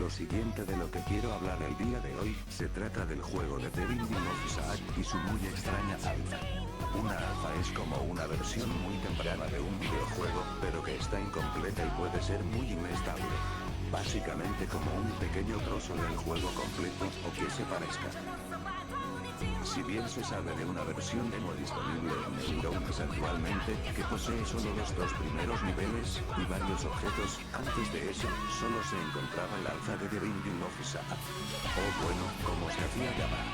Lo siguiente de lo que quiero hablar el día de hoy, se trata del juego de The Binding of Isaac y su muy extraña alfa. Una alfa es como una versión muy temprana de un videojuego, pero que está incompleta y puede ser muy inestable. Básicamente como un pequeño trozo del juego completo, o que se parezca. Si bien se sabe de una versión demo disponible en Newgrounds actualmente, que posee solo los dos primeros niveles, y varios objetos, antes de eso, solo se encontraba el alfa de The Binding of Isaac. O bueno, como se hacía llamar.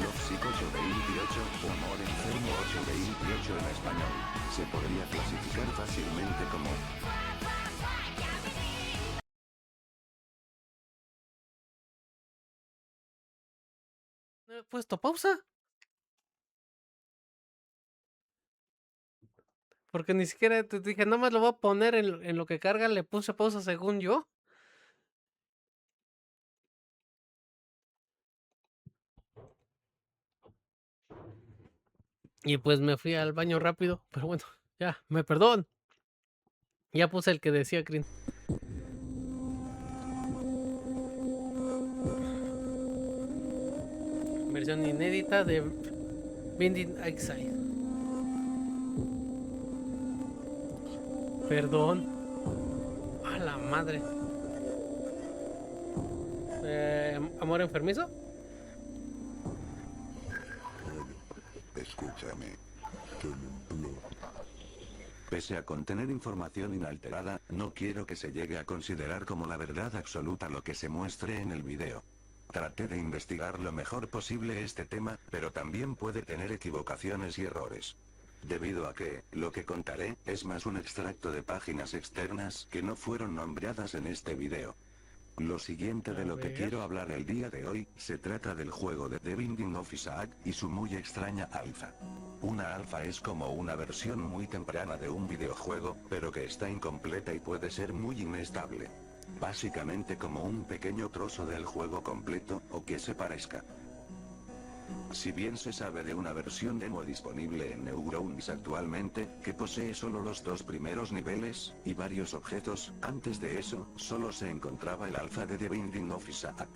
Lovesick 828, o Amor Enfermo 828 en español. Se podría clasificar fácilmente como... ¿No he puesto pausa? Porque ni siquiera te dije, nada más lo voy a poner en lo que carga, le puse pausa según yo. Y pues me fui al baño rápido, pero bueno, ya, me perdón. Ya puse el que decía Green. Versión inédita de Binding Exile. Perdón. A la madre. ¿Amor enfermizo? Escúchame. Pese a contener información inalterada, no quiero que se llegue a considerar como la verdad absoluta lo que se muestre en el video. Traté de investigar lo mejor posible este tema, pero también puede tener equivocaciones y errores. Debido a que, lo que contaré, es más un extracto de páginas externas que no fueron nombradas en este video. Lo siguiente de lo que quiero hablar el día de hoy, se trata del juego de The Binding of Isaac, y su muy extraña alfa. Una alfa es como una versión muy temprana de un videojuego, pero que está incompleta y puede ser muy inestable. Básicamente como un pequeño trozo del juego completo, o que se parezca. Si bien se sabe de una versión demo disponible en Newgrounds actualmente, que posee solo los dos primeros niveles, y varios objetos, antes de eso, solo se encontraba el alfa de The Binding of Isaac.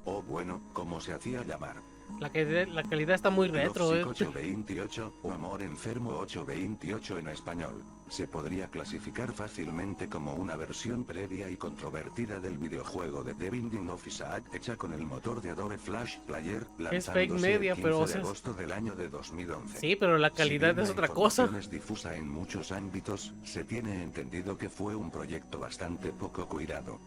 O bueno, como se hacía llamar. La calidad está muy retro, Lovesick 828, o Amor Enfermo 828 en español. Se podría clasificar fácilmente como una versión previa y controvertida del videojuego de The Binding of Isaac hecha con el motor de Adobe Flash Player, Es fake lanzándose media, el 15 pero o de sea, agosto del año de 2011. sí, pero la Si calidad bien es la otra información cosa. es difusa en muchos ámbitos, se tiene entendido que fue un proyecto bastante poco cuidado.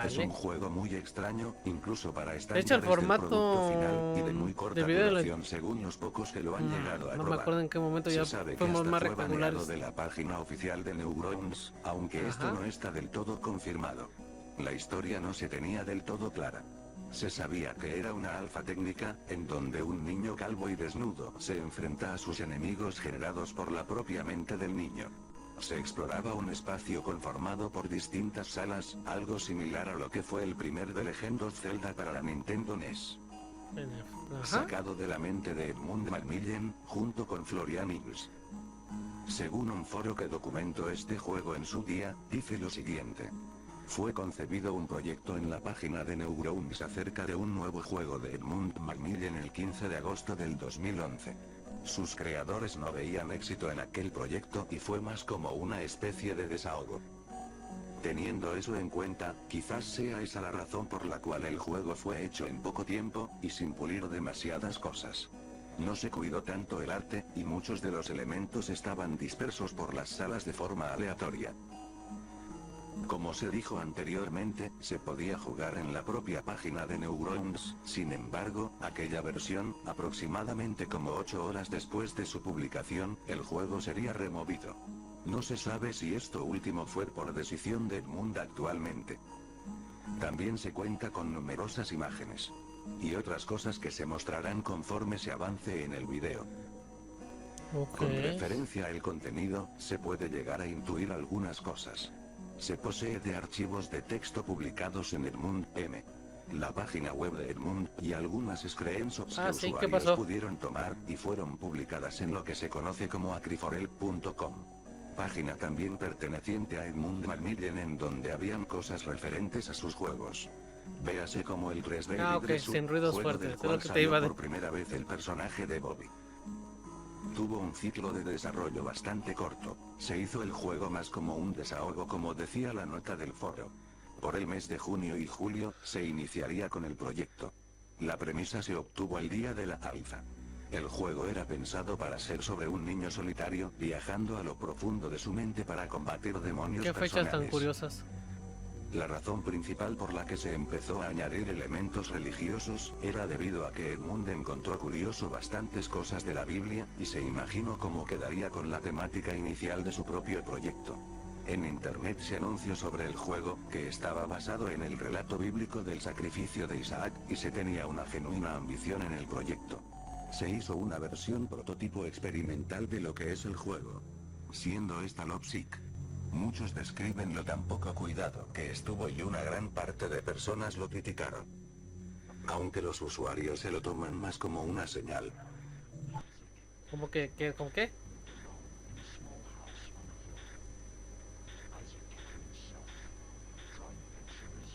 Es un Vale. juego muy extraño, incluso para De hecho, el estándares del producto final, y de formato muy de corta video duración según los pocos que lo han llegado a no me probar. acuerdo en qué momento Se ya sabe que fuimos hasta más fue baneado rectangulares. de la página oficial de Newgrounds, aunque esto Ajá. no está del todo confirmado. La historia no se tenía del todo clara. Se sabía que era una alfa técnica, en donde un niño calvo y desnudo se enfrenta a sus enemigos generados por la propia mente del niño. Se exploraba un espacio conformado por distintas salas, algo similar a lo que fue el primer The Legend of Zelda para la Nintendo NES. Ajá. Sacado de la mente de Edmund Macmillan, junto con Florian Ills. Según un foro que documentó este juego en su día, dice lo siguiente. Fue concebido un proyecto en la página de Newgrounds acerca de un nuevo juego de Edmund Macmillan el 15 de agosto del 2011. Sus creadores no veían éxito en aquel proyecto y fue más como una especie de desahogo. Teniendo eso en cuenta, quizás sea esa la razón por la cual el juego fue hecho en poco tiempo, y sin pulir demasiadas cosas. No se cuidó tanto el arte, y muchos de los elementos estaban dispersos por las salas de forma aleatoria. Como se dijo anteriormente, se podía jugar en la propia página de Newgrounds, sin embargo, aquella versión, aproximadamente como 8 horas después de su publicación, el juego sería removido. No se sabe si esto último fue por decisión de Edmund actualmente. También se cuenta con numerosas imágenes. Y otras cosas que se mostrarán conforme se avance en el video. Con referencia al contenido, se puede llegar a intuir algunas cosas. Se posee de archivos de texto publicados en Edmund M. La página web de Edmund, y algunas screenshots que Sí, usuarios pudieron tomar, y fueron publicadas en lo que se conoce como acriforel.com. página también perteneciente a Edmund Macmillan en donde habían cosas referentes a sus juegos. Véase como el 3D Ah, ok, sin ruidos juego del fuertes, es cual lo que te salió iba por primera vez el personaje de Bobby. Tuvo un ciclo de desarrollo bastante corto. Se hizo el juego más como un desahogo, como decía la nota del foro. Por el mes de junio y julio, se iniciaría con el proyecto. La premisa se obtuvo el día de la alfa. El juego era pensado para ser sobre un niño solitario, viajando a lo profundo de su mente para combatir demonios ¿Qué fechas tan personales. curiosas? La razón principal por la que se empezó a añadir elementos religiosos, era debido a que Edmund encontró curioso bastantes cosas de la Biblia, y se imaginó cómo quedaría con la temática inicial de su propio proyecto. En internet se anunció sobre el juego, que estaba basado en el relato bíblico del sacrificio de Isaac, y se tenía una genuina ambición en el proyecto. Se hizo una versión prototipo experimental de lo que es el juego, siendo esta Lovesick. Muchos describen lo tan poco cuidado que estuvo y una gran parte de personas lo criticaron. Aunque los usuarios se lo toman más como una señal. ¿Cómo ¿cómo qué?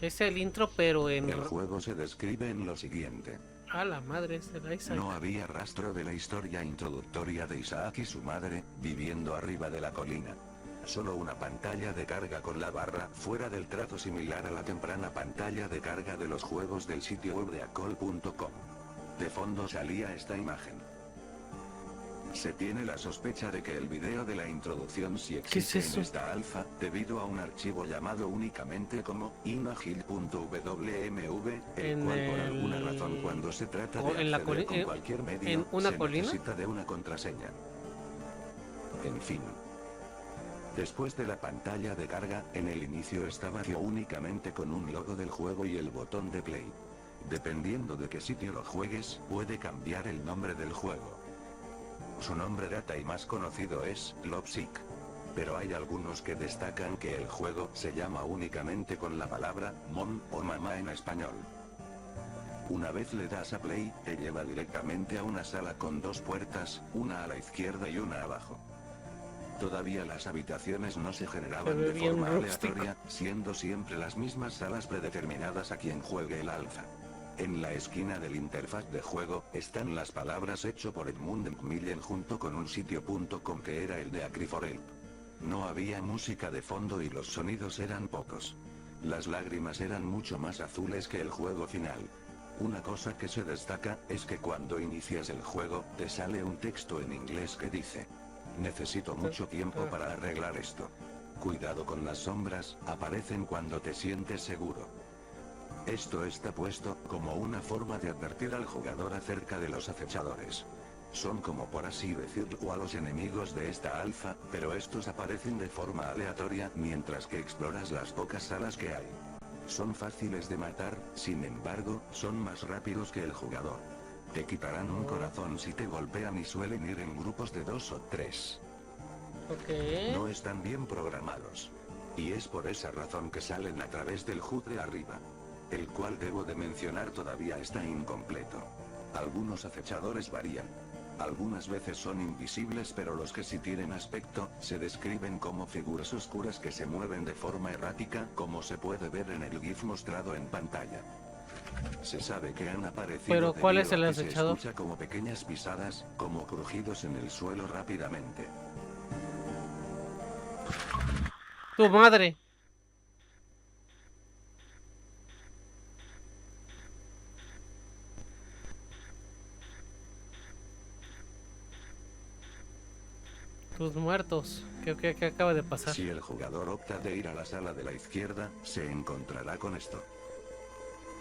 Es el intro, pero en... El juego se describe en lo siguiente. A la madre, es el Isaac. No había rastro de la historia introductoria de Isaac y su madre, viviendo arriba de la colina. Solo una pantalla de carga con la barra fuera del trazo similar a la temprana pantalla de carga de los juegos del sitio web de acol.com. De fondo salía esta imagen. Se tiene la sospecha de que el video de la introducción sí existe en esta alfa, debido a un archivo llamado únicamente como inagil.wmv, el cual por alguna razón cuando se trata de acceder con cualquier medio, se necesita de una contraseña. En fin. Después de la pantalla de carga, en el inicio está vacío únicamente con un logo del juego y el botón de play. Dependiendo de qué sitio lo juegues, puede cambiar el nombre del juego. Su nombre data y más conocido es Lovesick. Pero hay algunos que destacan que el juego se llama únicamente con la palabra Mom o mamá en español. Una vez le das a play, te lleva directamente a una sala con dos puertas, una a la izquierda y una abajo. Todavía las habitaciones no se generaban de forma aleatoria, siendo siempre las mismas salas predeterminadas a quien juegue el alfa. En la esquina del interfaz de juego, están las palabras hecho por Edmund Macmillan junto con un sitio.com que era el de Acriforel. No había música de fondo y los sonidos eran pocos. Las lágrimas eran mucho más azules que el juego final. Una cosa que se destaca, es que cuando inicias el juego, te sale un texto en inglés que dice: necesito mucho tiempo para arreglar esto. Cuidado con las sombras, aparecen cuando te sientes seguro. Esto está puesto como una forma de advertir al jugador acerca de los acechadores. Son como por así decirlo a los enemigos de esta alfa, pero estos aparecen de forma aleatoria mientras que exploras las pocas salas que hay. Son fáciles de matar, sin embargo, son más rápidos que el jugador. Te quitarán un corazón si te golpean y suelen ir en grupos de 2 o 3. No están bien programados. Y es por esa razón que salen a través del HUD de arriba. El cual debo de mencionar todavía está incompleto. Algunos acechadores varían. Algunas veces son invisibles, pero los que sí tienen aspecto, se describen como figuras oscuras que se mueven de forma errática, como se puede ver en el GIF mostrado en pantalla. Se sabe que han aparecido. ¿Pero cuál es el acechador? Se escucha como pequeñas pisadas, como crujidos en el suelo rápidamente. ¡Tu madre! Tus muertos. ¿Qué acaba de pasar? Si el jugador opta de ir a la sala de la izquierda, se encontrará con esto.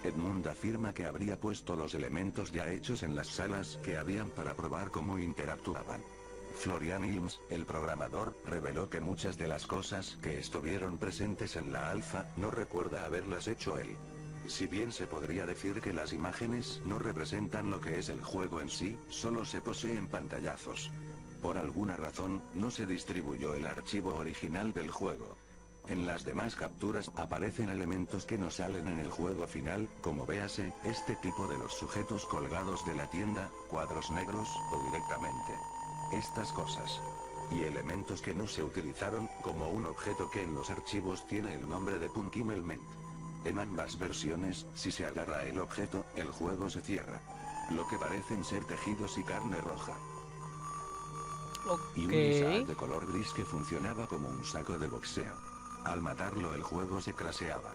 Edmund afirma que habría puesto los elementos ya hechos en las salas que habían para probar cómo interactuaban. Florian Ilms, el programador, reveló que muchas de las cosas que estuvieron presentes en la alfa, no recuerda haberlas hecho él. Si bien se podría decir que las imágenes no representan lo que es el juego en sí, solo se poseen pantallazos. Por alguna razón, no se distribuyó el archivo original del juego. En las demás capturas aparecen elementos que no salen en el juego final, como véase, este tipo de los sujetos colgados de la tienda, cuadros negros, o directamente. Estas cosas. y elementos que no se utilizaron, como un objeto que en los archivos tiene el nombre de Pumpkin Element. En ambas versiones, si se agarra el objeto, el juego se cierra. Lo que parecen ser tejidos y carne roja. Y un Isaac de color gris que funcionaba como un saco de boxeo. Al matarlo el juego se craseaba.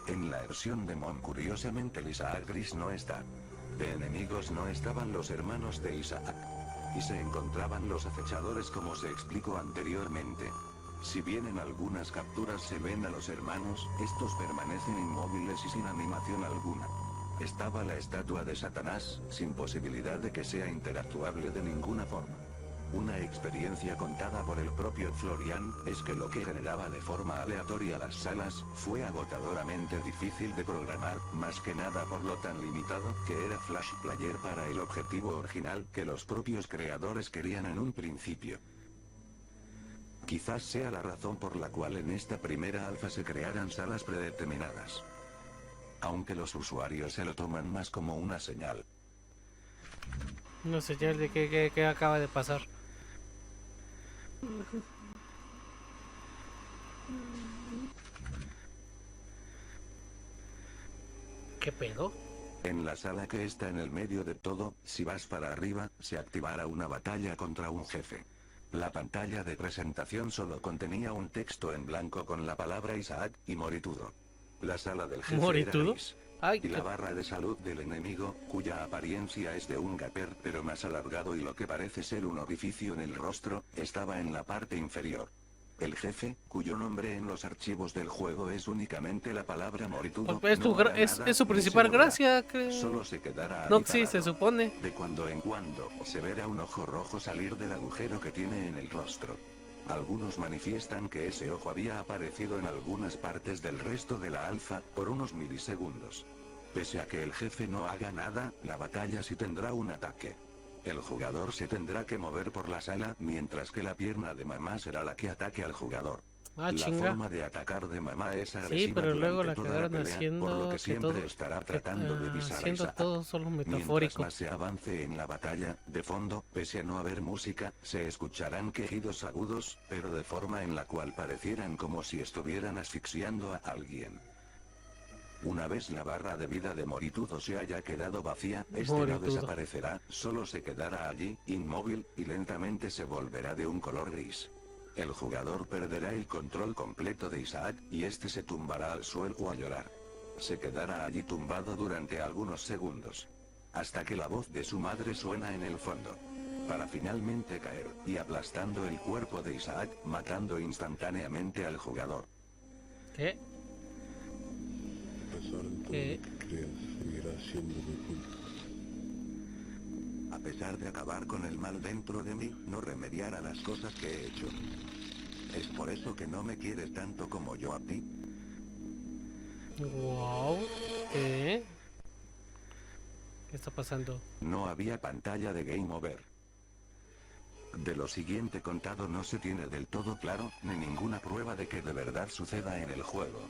En la versión de Mom curiosamente el Isaac gris no está. De enemigos no estaban los hermanos de Isaac. Y se encontraban los acechadores como se explicó anteriormente. Si bien en algunas capturas se ven a los hermanos, estos permanecen inmóviles y sin animación alguna. Estaba la estatua de Satanás, sin posibilidad de que sea interactuable de ninguna forma. Una experiencia contada por el propio Florian, es que lo que generaba de forma aleatoria las salas, fue agotadoramente difícil de programar, más que nada por lo tan limitado que era Flash Player para el objetivo original que los propios creadores querían en un principio. Quizás sea la razón por la cual en esta primera alfa se crearan salas predeterminadas. Aunque los usuarios se lo toman más como una señal. ¿Una señal de qué acaba de pasar? ¿Qué pedo? En la sala que está en el medio de todo, si vas para arriba, se activará una batalla contra un jefe. La pantalla de presentación solo contenía un texto en blanco con la palabra Isaac y Moritudo. La sala del jefe ¿Moritudo? era gris. Ay, Y la barra de salud del enemigo, cuya apariencia es de un gapper pero más alargado y lo que parece ser un orificio en el rostro, estaba en la parte inferior. El jefe, cuyo nombre en los archivos del juego es únicamente la palabra Moritudo, es su principal gracia, creo. Solo se quedará No, ahí sí, se parado. supone. De cuando en cuando, se verá un ojo rojo salir del agujero que tiene en el rostro. Algunos manifiestan que ese ojo había aparecido en algunas partes del resto de la alfa, por unos milisegundos. Pese a que el jefe no haga nada, la batalla sí tendrá un ataque. El jugador se tendrá que mover por la sala, mientras que la pierna de mamá será la que ataque al jugador. Ah, La chinga. forma de atacar de mamá es agresiva. Sí, pero luego la durante toda quedaron pelea, haciendo por lo que que siempre todo, estará tratando de visar a haciendo Isaac. todo solo Mientras metafórico. más se avance en la batalla, de fondo, pese a no haber música, se escucharán quejidos agudos, pero de forma en la cual parecieran como si estuvieran asfixiando a alguien. Una vez la barra de vida de Moritudo se haya quedado vacía, este no desaparecerá, solo se quedará allí, inmóvil, y lentamente se volverá de un color gris. El jugador perderá el control completo de Isaac, y este se tumbará al suelo a llorar. Se quedará allí tumbado durante algunos segundos. Hasta que la voz de su madre suena en el fondo. Para finalmente caer, y aplastando el cuerpo de Isaac, matando instantáneamente al jugador. ¿Qué? ¿Qué? A pesar de acabar con el mal dentro de mí, no remediará las cosas que he hecho. ¿Es por eso que no me quieres tanto como yo a ti? Wow. ¿Qué? ¿Qué está pasando? No había pantalla de Game Over. De lo siguiente contado no se tiene del todo claro, ni ninguna prueba de que de verdad suceda en el juego.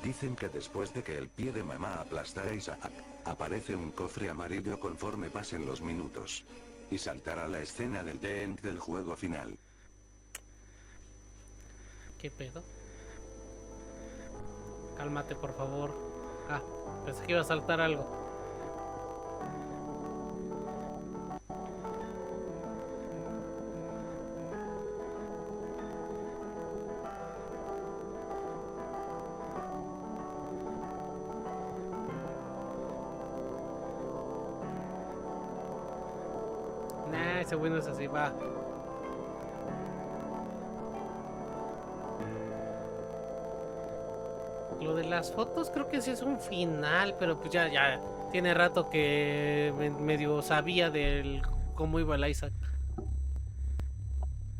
Dicen que después de que el pie de mamá aplastara a Isaac, aparece un cofre amarillo conforme pasen los minutos. Y saltará la escena del The End del juego final. ¿Qué pedo? Cálmate, por favor. Ah, pensé que iba a saltar algo. Nah, ese güey no es así, va. Lo de las fotos creo que sí es un final, pero pues ya tiene rato que medio sabía del cómo iba el Isaac.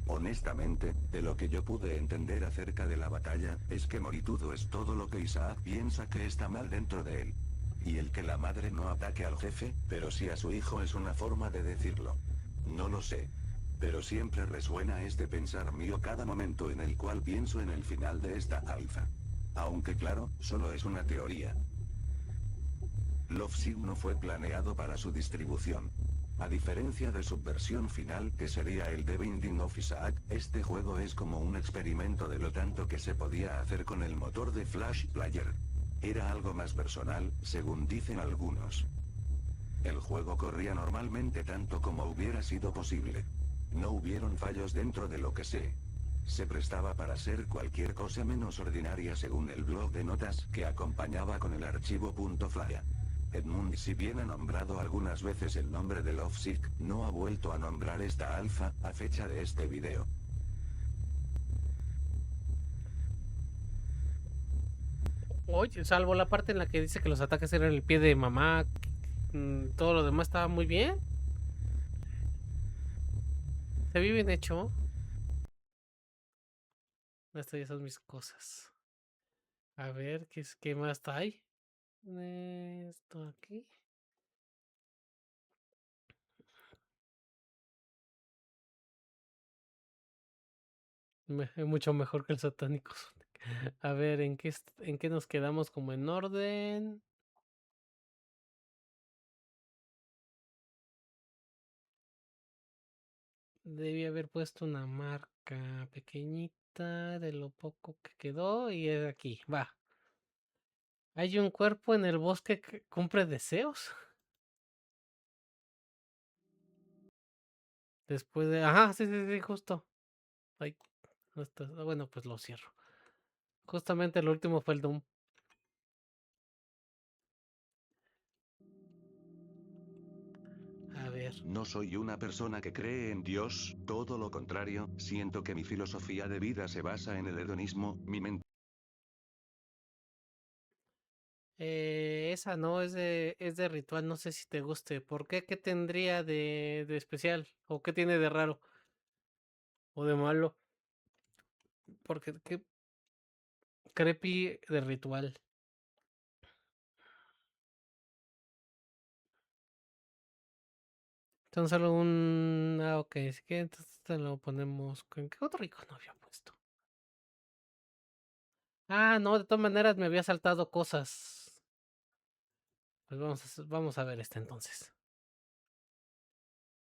Honestamente, de lo que yo pude entender acerca de la batalla, es que Moritudo es todo lo que Isaac piensa que está mal dentro de él. Y el que la madre no ataque al jefe, pero sí a su hijo es una forma de decirlo. No lo sé. Pero siempre resuena este pensar mío cada momento en el cual pienso en el final de esta alfa. Aunque claro, solo es una teoría. Love Sick no fue planeado para su distribución. A diferencia de su versión final, que sería el The Binding of Isaac, este juego es como un experimento de lo tanto que se podía hacer con el motor de Flash Player. Era algo más personal, según dicen algunos. El juego corría normalmente tanto como hubiera sido posible. No hubieron fallos dentro de lo que se prestaba para ser cualquier cosa menos ordinaria según el blog de notas que acompañaba con el archivo .fly. Edmund, si bien ha nombrado algunas veces el nombre de Lovesick, no ha vuelto a nombrar esta alfa, a fecha de este video. Oye, salvo la parte en la que dice que los ataques eran el pie de mamá, todo lo demás estaba muy bien. Se ve bien hecho. Estas ya son mis cosas. A ver, ¿qué más hay? Esto aquí. Mucho mejor que el satánico. A ver, ¿en qué nos quedamos como en orden? Debí haber puesto una marca pequeñita de lo poco que quedó y es aquí, va. Hay un cuerpo en el bosque que cumple deseos. Después de... Ajá, sí, sí, sí, justo. Ay, no está... Bueno, pues lo cierro. Justamente el último fue el Doom. A ver. No soy una persona que cree en Dios, todo lo contrario, siento que mi filosofía de vida se basa en el hedonismo, mi mente. Esa no es de ritual, no sé si te guste. ¿Por qué? ¿Qué tendría de especial? ¿O qué tiene de raro? ¿O de malo? Porque qué creepy de ritual. Entonces solo un... Ah, ok, así que entonces te lo ponemos... ¿En qué otro icono había puesto? Ah, no, de todas maneras me había saltado cosas. Pues vamos a ver este entonces.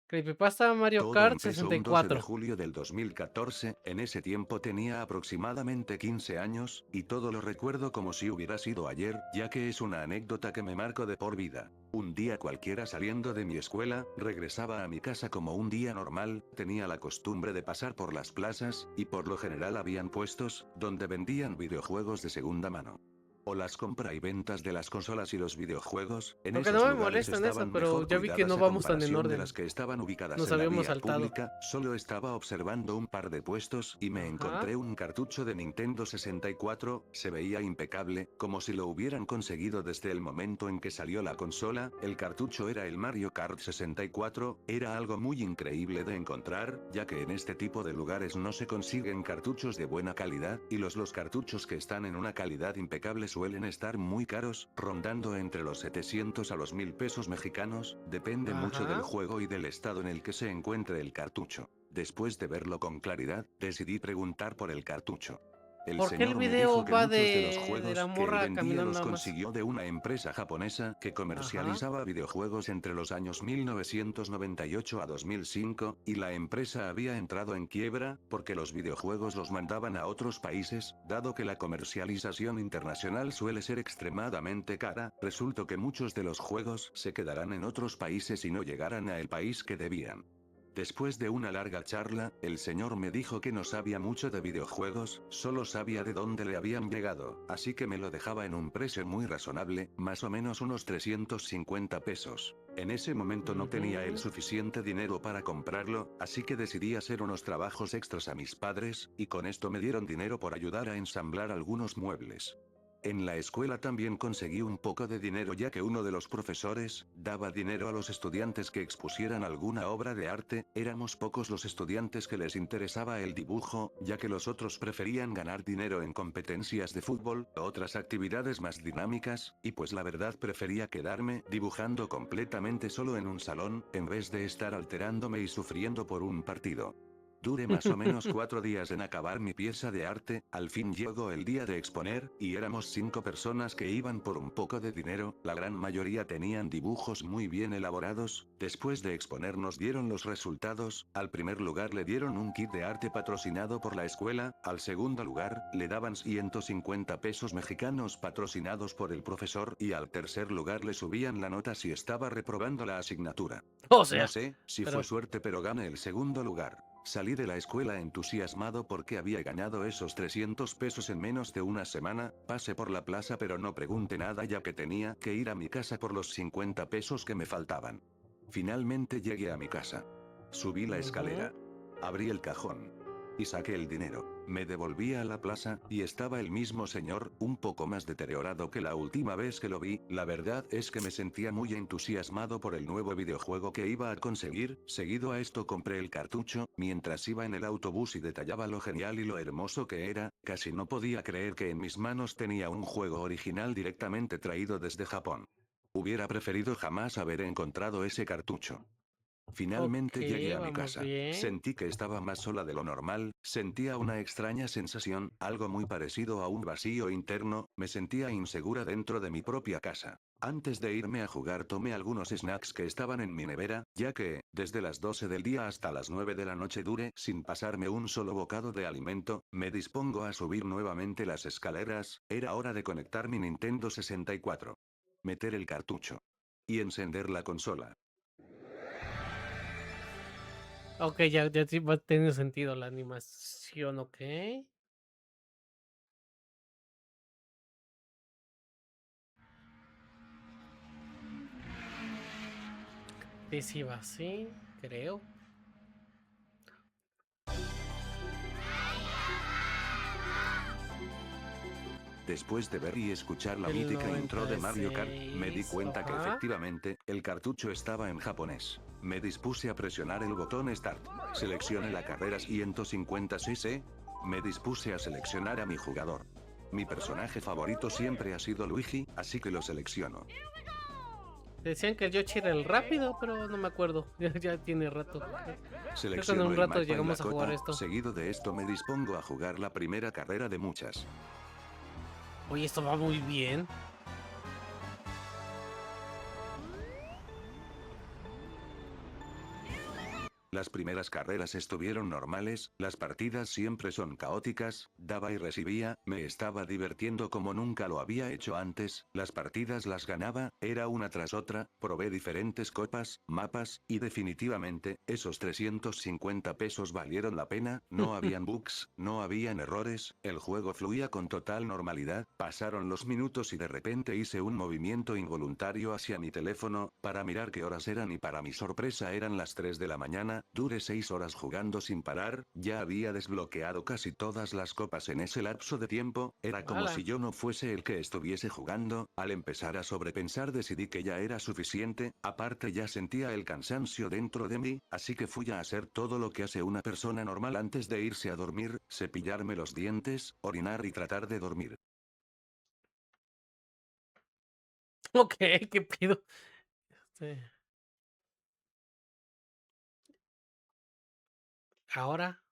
Creepypasta Mario Todo Kart empezó un 12 de 64. julio del 2014, en ese tiempo tenía aproximadamente 15 años, y todo lo recuerdo como si hubiera sido ayer, ya que es una anécdota que me marcó de por vida. Un día cualquiera saliendo de mi escuela, regresaba a mi casa como un día normal, tenía la costumbre de pasar por las plazas, y por lo general habían puestos, donde vendían videojuegos de segunda mano. O las compra y ventas de las consolas y los videojuegos, en Porque esos no me lugares molesta en eso, estaban pero mejor ya vi que no cuidadas a vamos tan en comparación de orden. las que estaban ubicadas Nos en la habíamos vía saltado. pública, solo estaba observando un par de puestos y me Ajá. encontré un cartucho de Nintendo 64, se veía impecable, como si lo hubieran conseguido desde el momento en que salió la consola, el cartucho era el Mario Kart 64, era algo muy increíble de encontrar, ya que en este tipo de lugares no se consiguen cartuchos de buena calidad, y los cartuchos que están en una calidad impecable suelen estar muy caros, rondando entre los 700 a los 1000 pesos mexicanos, depende mucho del Ajá. juego y del estado en el que se encuentre el cartucho. Después de verlo con claridad, decidí preguntar por el cartucho. El ¿Por qué el señor me dijo video que va muchos de los de la juegos que él morra vendía caminando los nada más? consiguió de una empresa japonesa que Ajá. comercializaba videojuegos entre los años 1998 a 2005, y la empresa había entrado en quiebra, porque los videojuegos los mandaban a otros países, dado que la comercialización internacional suele ser extremadamente cara, resultó que muchos de los juegos se quedarán en otros países y no llegarán a el país que debían. Después de una larga charla, el señor me dijo que no sabía mucho de videojuegos, solo sabía de dónde le habían llegado, así que me lo dejaba en un precio muy razonable, más o menos unos 350 pesos. En ese momento no tenía el suficiente dinero para comprarlo, así que decidí hacer unos trabajos extras a mis padres, y con esto me dieron dinero por ayudar a ensamblar algunos muebles. En la escuela también conseguí un poco de dinero ya que uno de los profesores daba dinero a los estudiantes que expusieran alguna obra de arte, éramos pocos los estudiantes que les interesaba el dibujo, ya que los otros preferían ganar dinero en competencias de fútbol, o otras actividades más dinámicas, y pues la verdad prefería quedarme dibujando completamente solo en un salón, en vez de estar alterándome y sufriendo por un partido. Duré más o menos 4 días en acabar mi pieza de arte, al fin llegó el día de exponer, y éramos 5 personas que iban por un poco de dinero, la gran mayoría tenían dibujos muy bien elaborados. Después de exponer nos dieron los resultados. Al primer lugar le dieron un kit de arte patrocinado por la escuela, al segundo lugar, le daban 150 pesos mexicanos patrocinados por el profesor, y al tercer lugar le subían la nota si estaba reprobando la asignatura. O No sea, sé si pero fue suerte, pero gané el segundo lugar. Salí de la escuela entusiasmado porque había ganado esos 300 pesos en menos de una semana. Pasé por la plaza pero no pregunté nada ya que tenía que ir a mi casa por los 50 pesos que me faltaban. Finalmente llegué a mi casa. Subí la escalera. Abrí el cajón. Y saqué el dinero. Me devolví a la plaza, y estaba el mismo señor, un poco más deteriorado que la última vez que lo vi. La verdad es que me sentía muy entusiasmado por el nuevo videojuego que iba a conseguir. Seguido a esto compré el cartucho, mientras iba en el autobús y detallaba lo genial y lo hermoso que era. Casi no podía creer que en mis manos tenía un juego original directamente traído desde Japón. Hubiera preferido jamás haber encontrado ese cartucho. ok, Finalmente llegué a mi vamos casa. bien. Sentí que estaba más sola de lo normal, sentía una extraña sensación, algo muy parecido a un vacío interno. Me sentía insegura dentro de mi propia casa. Antes de irme a jugar tomé algunos snacks que estaban en mi nevera, ya que, desde las 12 del día hasta las 9 de la noche duré sin pasarme un solo bocado de alimento. Me dispongo a subir nuevamente las escaleras. Era hora de conectar mi Nintendo 64. Meter el cartucho. Y encender la consola. Ok, ya sí va teniendo sentido la animación, ok. Sí, sí va así, creo. Después de ver y escuchar la Del mítica intro de Mario Kart, me di 96, cuenta que ajá. efectivamente, el cartucho estaba en japonés. Me dispuse a presionar el botón Start. Seleccioné la carrera 150cc. Me dispuse a seleccionar a mi jugador. Mi personaje favorito siempre ha sido Luigi, así que lo selecciono. Decían que el Yoshi era el rápido, pero no me acuerdo. Ya tiene rato. Creo que en Selecciono un el rato mapa y la llegamos a jugar cota. esto. Seguido de esto me dispongo a jugar la primera carrera de muchas. Oye, esto va muy bien. Las primeras carreras estuvieron normales, las partidas siempre son caóticas, daba y recibía, me estaba divirtiendo como nunca lo había hecho antes, las partidas las ganaba, era una tras otra, probé diferentes copas, mapas, y definitivamente, esos 350 pesos valieron la pena. No habían bugs, no habían errores, el juego fluía con total normalidad. Pasaron los minutos y de repente hice un movimiento involuntario hacia mi teléfono, para mirar qué horas eran, y para mi sorpresa eran las 3 de la mañana. Duré 6 horas jugando sin parar, ya había desbloqueado casi todas las copas en ese lapso de tiempo. Era como ¡Hala! si yo no fuese el que estuviese jugando. Al empezar a sobrepensar decidí que ya era suficiente, aparte ya sentía el cansancio dentro de mí, así que fui a hacer todo lo que hace una persona normal antes de irse a dormir: cepillarme los dientes, orinar y tratar de dormir. Ok, qué pido. Ahora.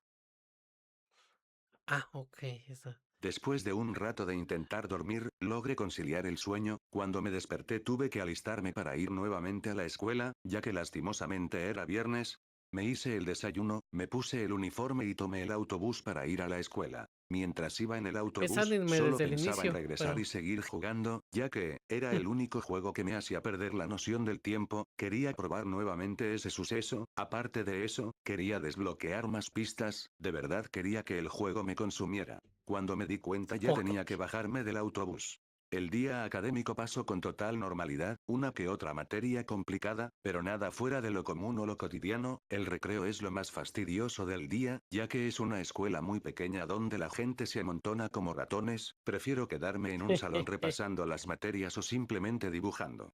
Ah, ok, esa. Después de un rato de intentar dormir, logré conciliar el sueño. Cuando me desperté tuve que alistarme para ir nuevamente a la escuela, ya que lastimosamente era viernes. Me hice el desayuno, me puse el uniforme y tomé el autobús para ir a la escuela. Mientras iba en el autobús, Pensándome solo desde el pensaba en inicio, regresar pero. y seguir jugando, ya que era el único juego que me hacía perder la noción del tiempo. Quería probar nuevamente ese suceso. Aparte de eso, quería desbloquear más pistas, de verdad quería que el juego me consumiera. Cuando me di cuenta ya Ok. tenía que bajarme del autobús. El día académico pasó con total normalidad, una que otra materia complicada, pero nada fuera de lo común o lo cotidiano. El recreo es lo más fastidioso del día, ya que es una escuela muy pequeña donde la gente se amontona como ratones. Prefiero quedarme en un salón repasando las materias o simplemente dibujando.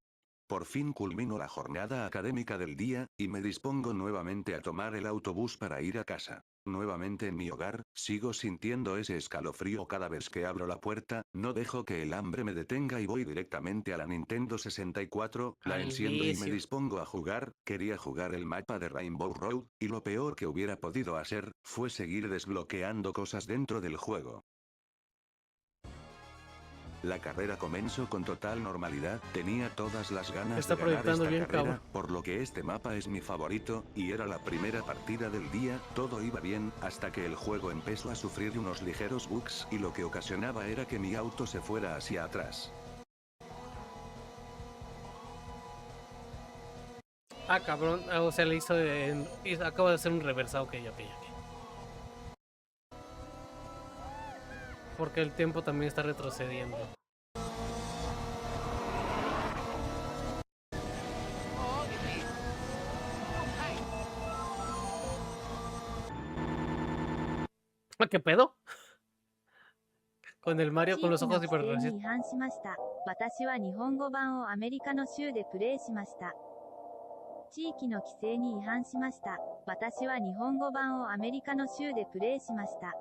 Por fin culmino la jornada académica del día, y me dispongo nuevamente a tomar el autobús para ir a casa. Nuevamente en mi hogar, sigo sintiendo ese escalofrío cada vez que abro la puerta, no dejo que el hambre me detenga y voy directamente a la Nintendo 64, la Al enciendo y me vicio. dispongo a jugar. Quería jugar el mapa de Rainbow Road, y lo peor que hubiera podido hacer, fue seguir desbloqueando cosas dentro del juego. La carrera comenzó con total normalidad, tenía todas las ganas Está de ganar proyectando esta bien, carrera, cabrón. por lo que este mapa es mi favorito, y era la primera partida del día, todo iba bien, hasta que el juego empezó a sufrir unos ligeros bugs y lo que ocasionaba era que mi auto se fuera hacia atrás. Ah, cabrón. Ah, o sea, le hizo, acaba de hacer un reversado. Ok, ok, ok. Porque el tiempo también está retrocediendo. Ah, ¿qué pedo? Con el Mario con los ojos hiper 地域の規制に違反しました。私は日本語版をアメリカの州でプレイしました。地域の規制に違反しました。私は日本語版をアメリカの州でプレイしました。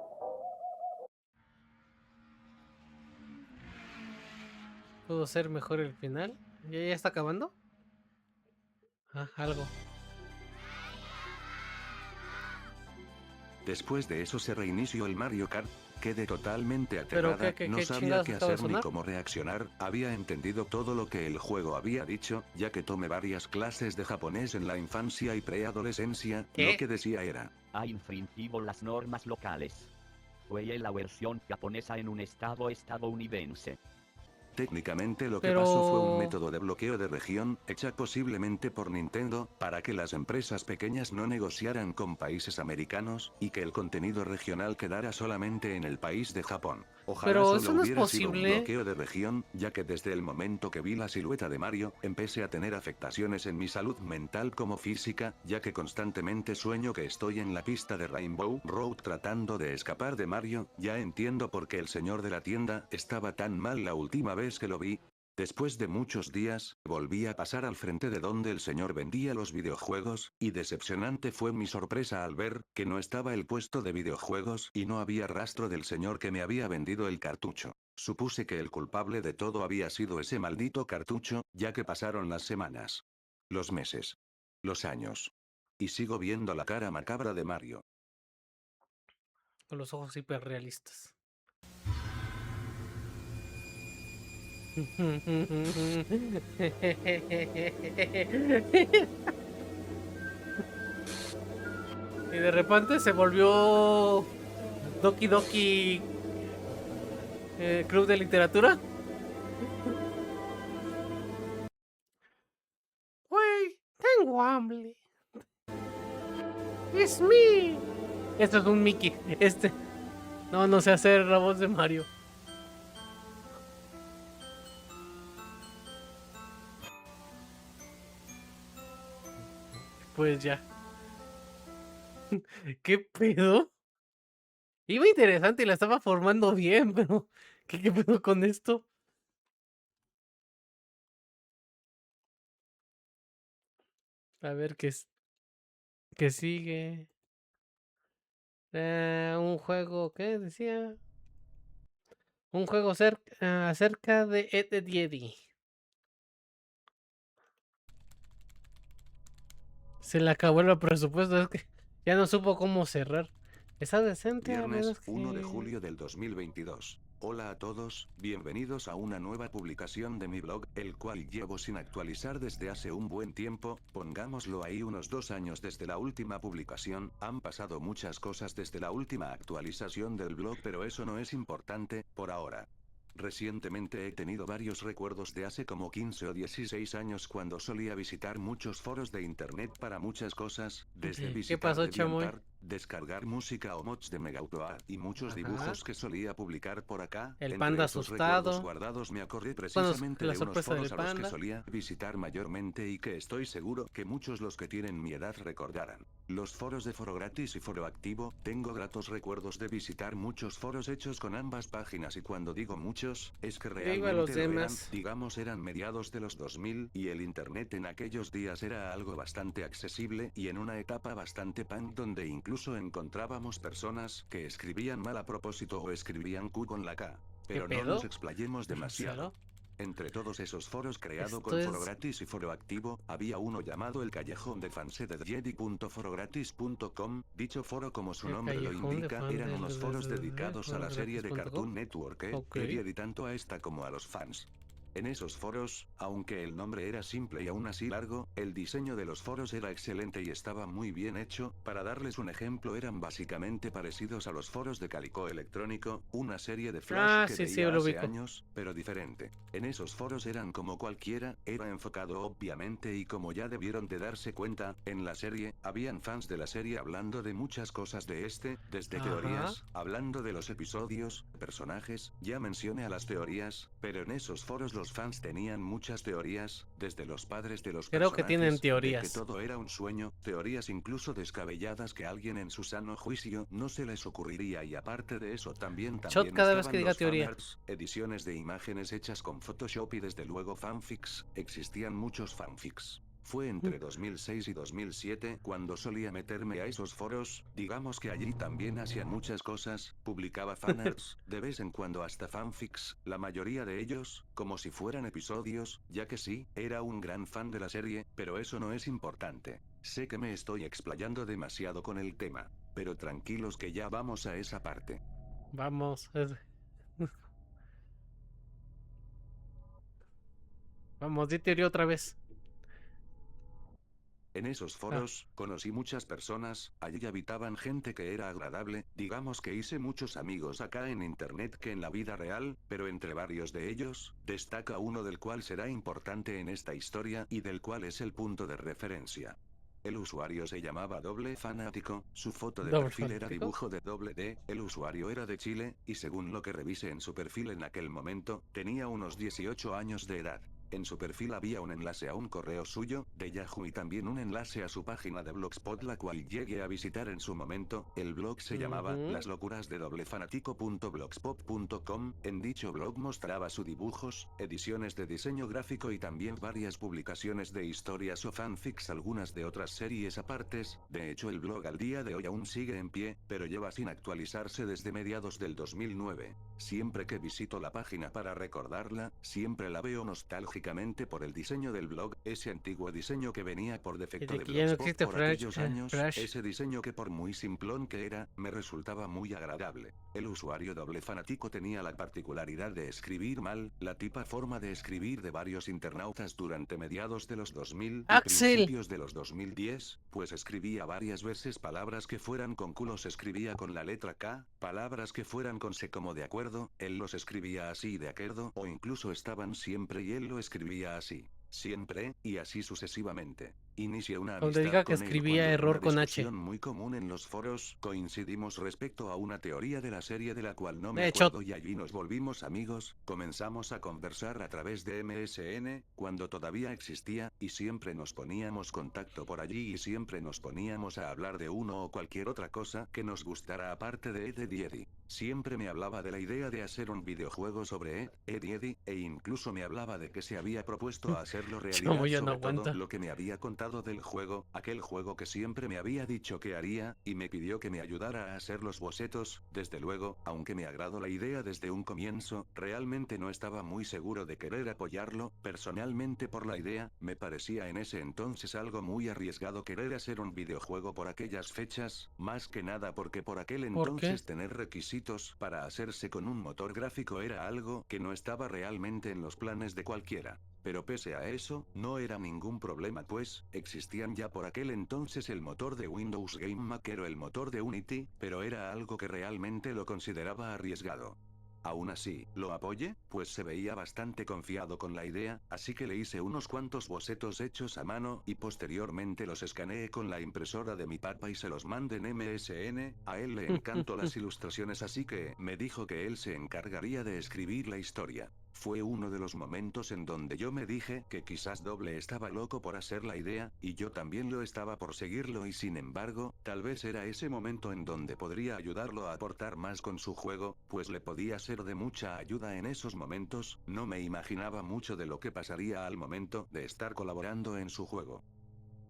¿Pudo ser mejor el final? ¿Ya está acabando? Ah, algo. Después de eso se reinició el Mario Kart. Quedé totalmente ¿Pero aterrada, qué no sabía chingados qué acaba de hacer ni sonar? cómo reaccionar, había entendido todo lo que el juego había dicho, ya que tomé varias clases de japonés en la infancia y preadolescencia, ¿Qué? lo que decía era: Ha infringido las normas locales. Fue la versión japonesa en un estado estadounidense. Técnicamente lo que Pero... pasó fue un método de bloqueo de región, hecha posiblemente por Nintendo, para que las empresas pequeñas no negociaran con países americanos, y que el contenido regional quedara solamente en el país de Japón. Ojalá Pero solo eso no es hubiera sido un posible. bloqueo de región, ya que desde el momento que vi la silueta de Mario, empecé a tener afectaciones en mi salud mental como física, ya que constantemente sueño que estoy en la pista de Rainbow Road tratando de escapar de Mario. Ya entiendo por qué el señor de la tienda estaba tan mal la última vez que lo vi. Después de muchos días, volví a pasar al frente de donde el señor vendía los videojuegos, y decepcionante fue mi sorpresa al ver que no estaba el puesto de videojuegos y no había rastro del señor que me había vendido el cartucho. Supuse que el culpable de todo había sido ese maldito cartucho, ya que pasaron las semanas, los meses, los años, y sigo viendo la cara macabra de Mario. Con los ojos hiperrealistas. Y de repente se volvió Doki Doki Club de Literatura. Güey, tengo hambre. Es me. Esto es un Mickey. No sé hacer la voz de Mario. Pues ya. ¿Qué pedo? Iba interesante y la estaba formando bien, pero ¿qué pedo con esto? A ver qué sigue. Un juego, ¿qué decía? Un juego acerca de Ed, Edd y Eddy. Se le acabó el presupuesto, es que ya no supo cómo cerrar. Está decente a Viernes, menos 1 de que... julio del 2022. Hola a todos, bienvenidos a una nueva publicación de mi blog, el cual llevo sin actualizar desde hace un buen tiempo, pongámoslo ahí unos 2 años desde la última publicación. Han pasado muchas cosas desde la última actualización del blog, pero eso no es importante, por ahora. Recientemente he tenido varios recuerdos de hace como 15 o 16 años cuando solía visitar muchos foros de internet para muchas cosas, desde ¿Qué visitar pasó, chamoy? DeviantArt, descargar música o mods de Megautoa y muchos Ajá. dibujos que solía publicar por acá. El Entre panda esos recuerdos asustado. guardados me acordé Bueno, precisamente la de unos sorpresa del foros a los que panda. solía visitar mayormente y que estoy seguro que muchos los que tienen mi edad recordarán. Los foros de Foro Gratis y Foro Activo, tengo gratos recuerdos de visitar muchos foros hechos con ambas páginas y cuando digo muchos, es que Viva los realmente lo eran, demás. digamos eran mediados de los 2000 y el internet en aquellos días era algo bastante accesible y en una etapa bastante punk donde incluso encontrábamos personas que escribían mal a propósito o escribían Q con la K. Pero no nos pedo? explayemos demasiado. ¿Cero? Entre todos esos foros creado Esto con Foro es... Gratis y Foro Activo, había uno llamado el Callejón de Fans de Jedi.forogratis.com. Dicho foro, como su El nombre lo callejón de indica, fan eran del unos foros dedicados a la serie de forogratis.com. Cartoon Network, Ok. Jedi, tanto a esta como a los fans. En esos foros, aunque el nombre era simple y aún así largo, el diseño de los foros era excelente y estaba muy bien hecho. Para darles un ejemplo, eran básicamente parecidos a los foros de Calico Electrónico, una serie de Flash que Sí, veía lo hace ubico. años, pero diferente. En esos foros eran como cualquiera, era enfocado obviamente y como ya debieron de darse cuenta, en la serie, habían fans de la serie hablando de muchas cosas de desde Ajá. teorías, hablando de los episodios, personajes, ya mencioné a las teorías, pero en esos foros los fans tenían muchas teorías, desde los padres de los Creo que tienen personajes, de que teorías. todo era un sueño, teorías incluso descabelladas que a alguien en su sano juicio no se les ocurriría y aparte de eso también Shot cada vez estaban que diga los teoría. fanarts, ediciones de imágenes hechas con Photoshop y desde luego fanfics, existían muchos fanfics. Fue entre 2006 y 2007 cuando solía meterme a esos foros, digamos que allí también hacía muchas cosas, publicaba fanarts, de vez en cuando hasta fanfics, la mayoría de ellos, como si fueran episodios, ya que sí, era un gran fan de la serie, pero eso no es importante. Sé que me estoy explayando demasiado con el tema, pero tranquilos que ya vamos a esa parte. Vamos. Vamos, di teoría otra vez. En esos foros, conocí muchas personas, allí habitaban gente que era agradable, digamos que hice muchos amigos acá en internet que en la vida real, pero entre varios de ellos, destaca uno del cual será importante en esta historia y del cual es el punto de referencia. El usuario se llamaba Doble Fanático, su foto de ¿Doble perfil era fanático? dibujo de doble D, el usuario era de Chile, y según lo que revisé en su perfil en aquel momento, tenía unos 18 años de edad. En su perfil había un enlace a un correo suyo, de Yahoo y también un enlace a su página de Blogspot la cual llegué a visitar en su momento, el blog se llamaba Las locuras de doblefanatico.blogspot.com, en dicho blog mostraba sus dibujos, ediciones de diseño gráfico y también varias publicaciones de historias o fanfics algunas de otras series apartes, de hecho el blog al día de hoy aún sigue en pie, pero lleva sin actualizarse desde mediados del 2009. Siempre que visito la página para recordarla, siempre la veo nostálgicamente por el diseño del blog, ese antiguo diseño que venía por defecto de que ya no Blogspot existe por Flash, aquellos años, Flash. ese diseño que por muy simplón que era, me resultaba muy agradable. El usuario Doble Fanático tenía la particularidad de escribir mal, la tipa forma de escribir de varios internautas durante mediados de los 2000 y ¡Axel! principios de los 2010, pues escribía varias veces palabras que fueran con Q los escribía con la letra K, palabras que fueran con C como de acuerdo, él los escribía así de acuerdo o incluso estaban siempre y él lo escribía así. Siempre, y así sucesivamente. Inicié una Donde amistad diga que con él escribía cuando en error una con H. discusión muy común en los foros, coincidimos respecto a una teoría de la serie de la cual no me De hecho, acuerdo y allí nos volvimos amigos, comenzamos a conversar a través de MSN, cuando todavía existía, y siempre nos poníamos contacto por allí y siempre nos poníamos a hablar de uno o cualquier otra cosa que nos gustara aparte de Ed, Edd y Eddy. Siempre me hablaba de la idea de hacer un videojuego sobre Ed y Eddy, e incluso me hablaba de que se había propuesto a hacerlo realidad Chamo ya no sobre todo aguanta. lo que me había contado del juego, aquel juego que siempre me había dicho que haría, y me pidió que me ayudara a hacer los bocetos. Desde luego, aunque me agradó la idea desde un comienzo, realmente no estaba muy seguro de querer apoyarlo, personalmente por la idea, me parecía en ese entonces algo muy arriesgado querer hacer un videojuego por aquellas fechas, más que nada porque por aquel ¿Por qué? entonces tener requisitos para hacerse con un motor gráfico era algo que no estaba realmente en los planes de cualquiera. Pero pese a eso, no era ningún problema pues, existían ya por aquel entonces el motor de Windows Game Maker o el motor de Unity, pero era algo que realmente lo consideraba arriesgado. Aún así, ¿lo apoyé? Pues se veía bastante confiado con la idea, así que le hice unos cuantos bocetos hechos a mano, y posteriormente los escaneé con la impresora de mi papá y se los mandé en MSN, a él le encantó las ilustraciones así que me dijo que él se encargaría de escribir la historia. Fue uno de los momentos en donde yo me dije que quizás Doble estaba loco por hacer la idea, y yo también lo estaba por seguirlo y sin embargo, tal vez era ese momento en donde podría ayudarlo a aportar más con su juego, pues le podía ser de mucha ayuda en esos momentos, no me imaginaba mucho de lo que pasaría al momento de estar colaborando en su juego.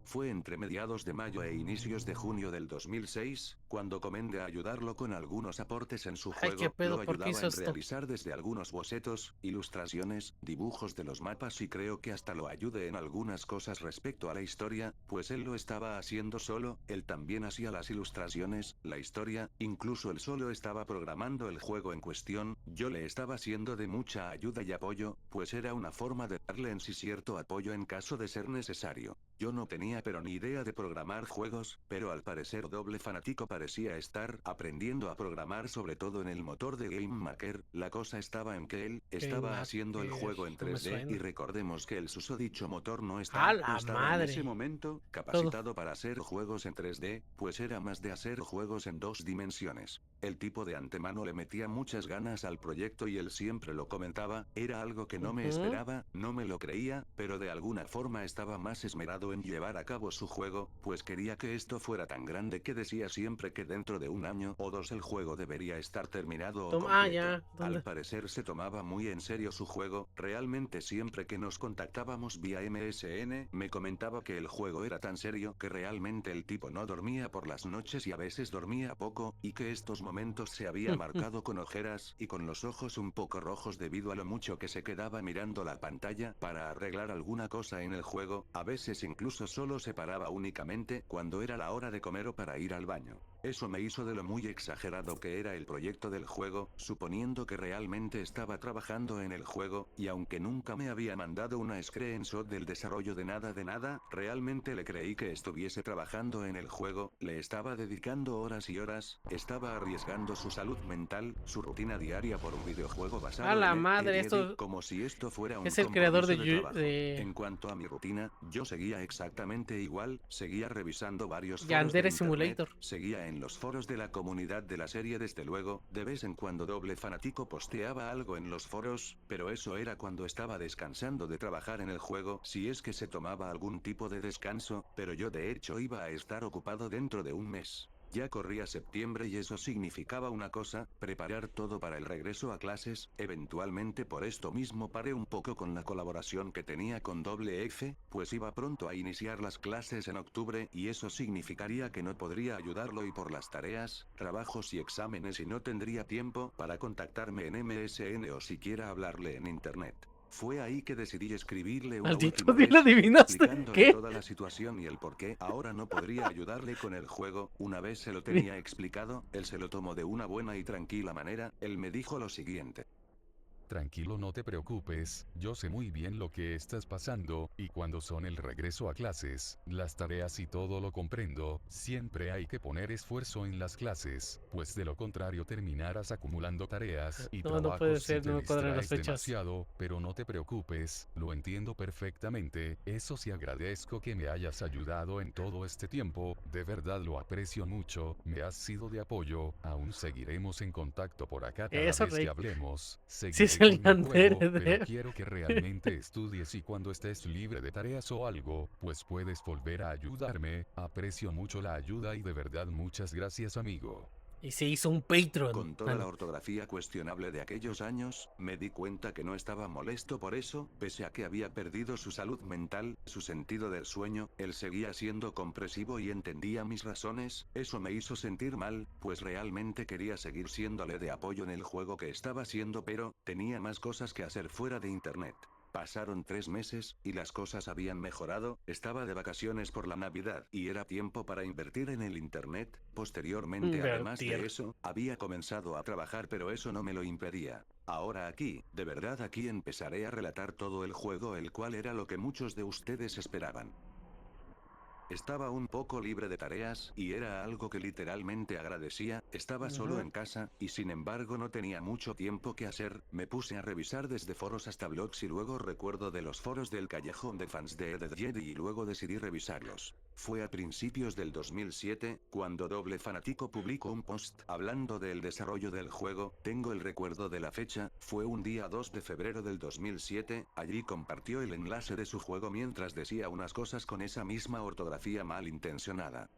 Fue entre mediados de mayo e inicios de junio del 2006, cuando comencé a ayudarlo con algunos aportes en su Ay, qué juego, pedo, lo ¿por qué ayudaba hizo en esto? realizar desde algunos bocetos, ilustraciones, dibujos de los mapas y creo que hasta lo ayudé en algunas cosas respecto a la historia, pues él lo estaba haciendo solo, él también hacía las ilustraciones, la historia, incluso él solo estaba programando el juego en cuestión, yo le estaba siendo de mucha ayuda y apoyo, pues era una forma de darle en sí cierto apoyo en caso de ser necesario. Yo no tenía pero ni idea de programar juegos, pero al parecer Doble Fanático parecía estar aprendiendo a programar sobre todo en el motor de Game Maker, la cosa estaba en que él estaba haciendo el juego en No me 3D y suena. recordemos que el susodicho motor no ¡A la estaba en ese madre! momento Todo. capacitado para hacer juegos en 3D, pues era más de hacer juegos en 2 dimensiones. El tipo de antemano le metía muchas ganas al proyecto y él siempre lo comentaba, era algo que no me esperaba, no me lo creía, pero de alguna forma estaba más esmerado en llevar a cabo su juego, pues quería que esto fuera tan grande que decía siempre que dentro de 1 año o 2 el juego debería estar terminado o Toma, completo. ya. Al ¿Dónde? parecer se tomaba muy en serio su juego, realmente siempre que nos contactábamos vía MSN, me comentaba que el juego era tan serio que realmente el tipo no dormía por las noches y a veces dormía poco, y que estos momentos se había marcado con ojeras y con los ojos un poco rojos debido a lo mucho que se quedaba mirando la pantalla para arreglar alguna cosa en el juego, a veces incluso solo se paraba únicamente cuando era la hora de comer o para ir al baño. Eso me hizo de lo muy exagerado que era el proyecto del juego, suponiendo que realmente estaba trabajando en el juego, y aunque nunca me había mandado una screenshot del desarrollo de nada, realmente le creí que estuviese trabajando en el juego, le estaba dedicando horas y horas, estaba arriesgando su salud mental, su rutina diaria por un videojuego ¡A basado la en madre! Eddie, Esto como si esto fuera un es el creador compromiso de... de trabajo. de En cuanto a mi rutina, yo seguía exactamente igual, seguía revisando varios foros de Yandere internet, Simulator. seguía en los foros de la comunidad de la serie desde luego, de vez en cuando Doble Fanático posteaba algo en los foros, pero eso era cuando estaba descansando de trabajar en el juego, si es que se tomaba algún tipo de descanso, pero yo de hecho iba a estar ocupado dentro de un mes. Ya corría septiembre y eso significaba una cosa, preparar todo para el regreso a clases, eventualmente por esto mismo paré un poco con la colaboración que tenía con Doble F, pues iba pronto a iniciar las clases en octubre y eso significaría que no podría ayudarlo y por las tareas, trabajos y exámenes y no tendría tiempo para contactarme en MSN o siquiera hablarle en internet. Fue ahí que decidí escribirle una Maldito última día, ¿lo vez, adivinaste? explicándole ¿Qué? toda la situación y el por qué ahora no podría ayudarle con el juego. Una vez se lo tenía explicado, él se lo tomó de una buena y tranquila manera, él me dijo lo siguiente. Tranquilo, no te preocupes, yo sé muy bien lo que estás pasando, y cuando son el regreso a clases, las tareas y todo lo comprendo, siempre hay que poner esfuerzo en las clases, pues de lo contrario terminarás acumulando tareas y No, no puede trabajos si ser, te no me cuadran las distraes fechas. demasiado, pero no te preocupes, lo entiendo perfectamente, eso sí agradezco que me hayas ayudado en todo este tiempo, de verdad lo aprecio mucho, me has sido de apoyo, aún seguiremos en contacto por acá cada Eso, vez que Rey. hablemos, Sí es seguiré el con mi Yandere juego, pero de... quiero que realmente estudies y cuando estés libre de tareas o algo, pues puedes volver a ayudarme, aprecio mucho la ayuda y de verdad muchas gracias amigo. Y se hizo un Patreon. Con toda la ortografía cuestionable de aquellos años, me di cuenta que no estaba molesto por eso, pese a que había perdido su salud mental, su sentido del sueño, él seguía siendo compresivo y entendía mis razones, eso me hizo sentir mal, pues realmente quería seguir siéndole de apoyo en el juego que estaba haciendo pero, tenía más cosas que hacer fuera de internet. Pasaron 3 meses, y las cosas habían mejorado, estaba de vacaciones por la Navidad, y era tiempo para invertir en el internet, posteriormente además de Invertir. eso, había comenzado a trabajar pero eso no me lo impedía. Ahora aquí, de verdad aquí empezaré a relatar todo el juego el cual era lo que muchos de ustedes esperaban. Estaba un poco libre de tareas, y era algo que literalmente agradecía, estaba solo en casa, y sin embargo no tenía mucho tiempo que hacer, me puse a revisar desde foros hasta blogs y luego recuerdo de los foros del callejón de fans de Ed Jedi y luego decidí revisarlos. Fue a principios del 2007, cuando Doble Fanático publicó un post hablando del desarrollo del juego. Tengo el recuerdo de la fecha, fue un día 2 de febrero del 2007, allí compartió el enlace de su juego mientras decía unas cosas con esa misma ortografía malintencionada.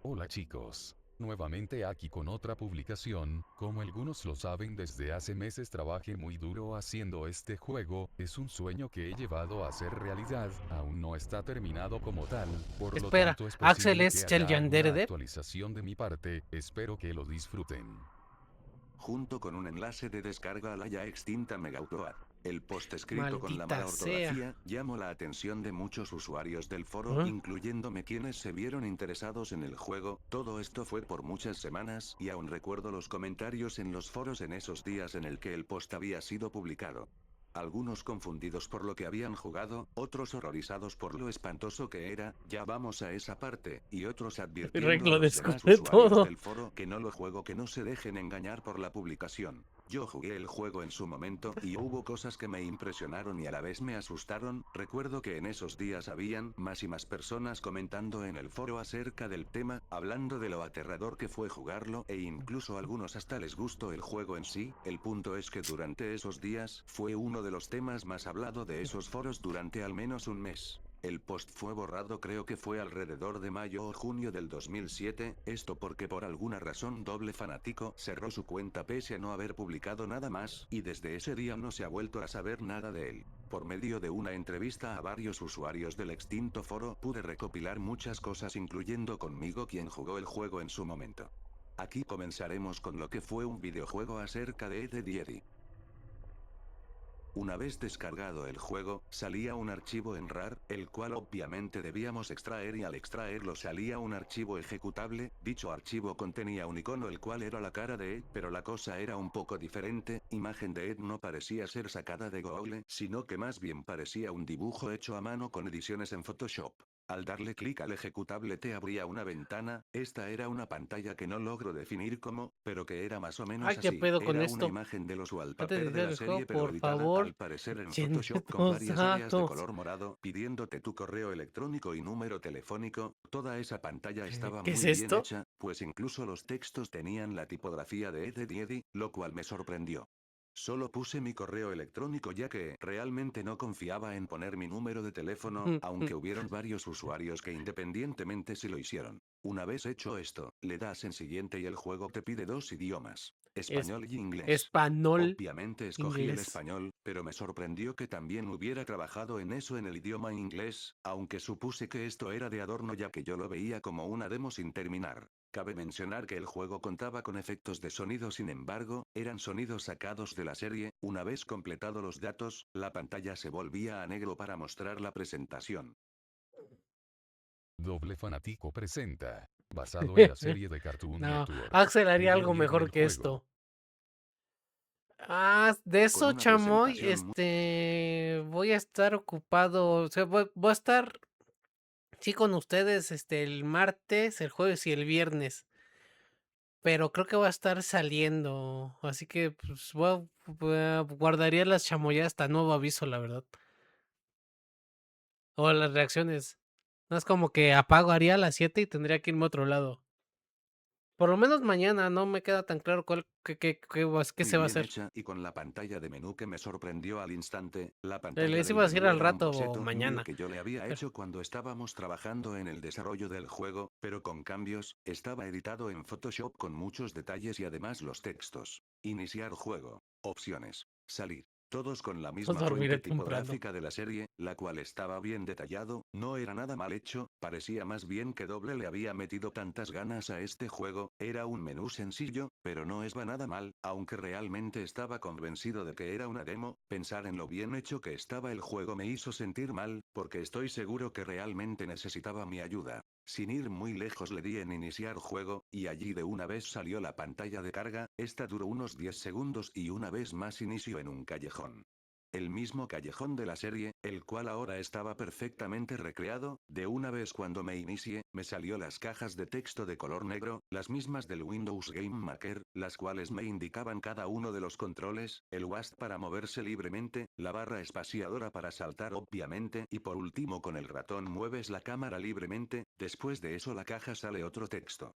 Hola chicos. Nuevamente aquí con otra publicación. Como algunos lo saben, desde hace meses trabajé muy duro haciendo este juego. Es un sueño que he llevado a ser realidad. Aún no está terminado como tal, por lo Espera, tanto es Axel posible es que haya Chel alguna Dev. actualización de mi parte. Espero que lo disfruten. Junto con un enlace de descarga a la ya extinta Megautoad. El post escrito con la mala Maldita sea. ortografía llamó la atención de muchos usuarios del foro, ¿Ah? incluyéndome, quienes se vieron interesados en el juego. Todo esto fue por muchas semanas, y aún recuerdo los comentarios en los foros en esos días en el que el post había sido publicado. Algunos confundidos por lo que habían jugado, otros horrorizados por lo espantoso que era, ya vamos a esa parte, y otros advirtiendo a Reglo los demás descubre usuarios todo. del foro que no lo juego, que no se dejen engañar por la publicación. Yo jugué el juego en su momento, y hubo cosas que me impresionaron y a la vez me asustaron. Recuerdo que en esos días habían más y más personas comentando en el foro acerca del tema, hablando de lo aterrador que fue jugarlo, e incluso algunos hasta les gustó el juego en sí. El punto es que durante esos días, fue uno de los temas más hablado de esos foros durante al menos un mes. El post fue borrado, creo que fue alrededor de mayo o junio del 2007, esto porque por alguna razón Doble Fanático cerró su cuenta pese a no haber publicado nada más, y desde ese día no se ha vuelto a saber nada de él. Por medio de una entrevista a varios usuarios del extinto foro, pude recopilar muchas cosas, incluyendo conmigo, quien jugó el juego en su momento. Aquí comenzaremos con lo que fue un videojuego acerca de Ed, Edd n Eddy. Una vez descargado el juego, salía un archivo en RAR, el cual obviamente debíamos extraer, y al extraerlo salía un archivo ejecutable. Dicho archivo contenía un icono el cual era la cara de Ed, pero la cosa era un poco diferente. Imagen de Ed no parecía ser sacada de Google, sino que más bien parecía un dibujo hecho a mano con ediciones en Photoshop. Al darle clic al ejecutable te abría una ventana. Esta era una pantalla que no logro definir cómo, pero que era más o menos Ay, ¿qué así. pedo con Era una esto? imagen de los Antes de wallpaper de iniciar la el juego, serie, pero por editada, favor, al parecer en llene Photoshop, con dos varias áreas de datos. color morado, pidiéndote tu correo electrónico y número telefónico. Toda esa pantalla estaba ¿Qué es muy bien esto? hecha, pues incluso los textos tenían la tipografía de Ed, Edd n Eddy, lo cual me sorprendió. Solo puse mi correo electrónico ya que realmente no confiaba en poner mi número de teléfono, aunque hubieron varios usuarios que independientemente sí lo hicieron. Una vez hecho esto, le das en siguiente y el juego te pide dos idiomas, español y inglés. Español. Obviamente escogí el Inglés. español, pero me sorprendió que también hubiera trabajado en eso en el idioma inglés, aunque supuse que esto era de adorno ya que yo lo veía como una demo sin terminar. Cabe mencionar que el juego contaba con efectos de sonido, sin embargo, eran sonidos sacados de la serie. Una vez completados los datos, la pantalla se volvía a negro para mostrar la presentación. Doble Fanático presenta. Basado en la serie de Cartoon No, Network. Axel haría algo Tutorial mejor del que juego. esto. Ah, de eso, una chamoy, presentación voy a estar ocupado, o sea, voy a estar, sí, con ustedes, el martes, el jueves y el viernes, pero creo que voy a estar saliendo, así que, pues, guardaría las chamoyadas hasta nuevo aviso, la verdad, o las reacciones. No es como que apago, haría a las 7 y tendría que irme a otro lado. Por lo menos mañana no me queda tan claro qué muy se va a bien hacer. hecha, y con la pantalla de menú que me sorprendió al instante. La pantalla Les del iba a decir menú al era un rato o boceto mío mañana. que yo le había Pero- hecho cuando estábamos trabajando en el desarrollo del juego, pero con cambios. Estaba editado en Photoshop con muchos detalles y además los textos. Iniciar juego. Opciones. Salir. Todos con la misma dormiré fuente temprano. tipográfica de la serie, la cual estaba bien detallado, no era nada mal hecho, parecía más bien que Doble le había metido tantas ganas a este juego. Era un menú sencillo, pero no iba nada mal, aunque realmente estaba convencido de que era una demo. Pensar en lo bien hecho que estaba el juego me hizo sentir mal, porque estoy seguro que realmente necesitaba mi ayuda. Sin ir muy lejos le di en iniciar juego, y allí de una vez salió la pantalla de carga. Esta duró unos 10 segundos y una vez más inicio en un callejón. el mismo callejón de la serie, el cual ahora estaba perfectamente recreado. De una vez cuando me inicié, me salió las cajas de texto de color negro, las mismas del Windows Game Maker, las cuales me indicaban cada uno de los controles, el WASD para moverse libremente, la barra espaciadora para saltar obviamente, y por último con el ratón mueves la cámara libremente. Después de eso la caja sale otro texto.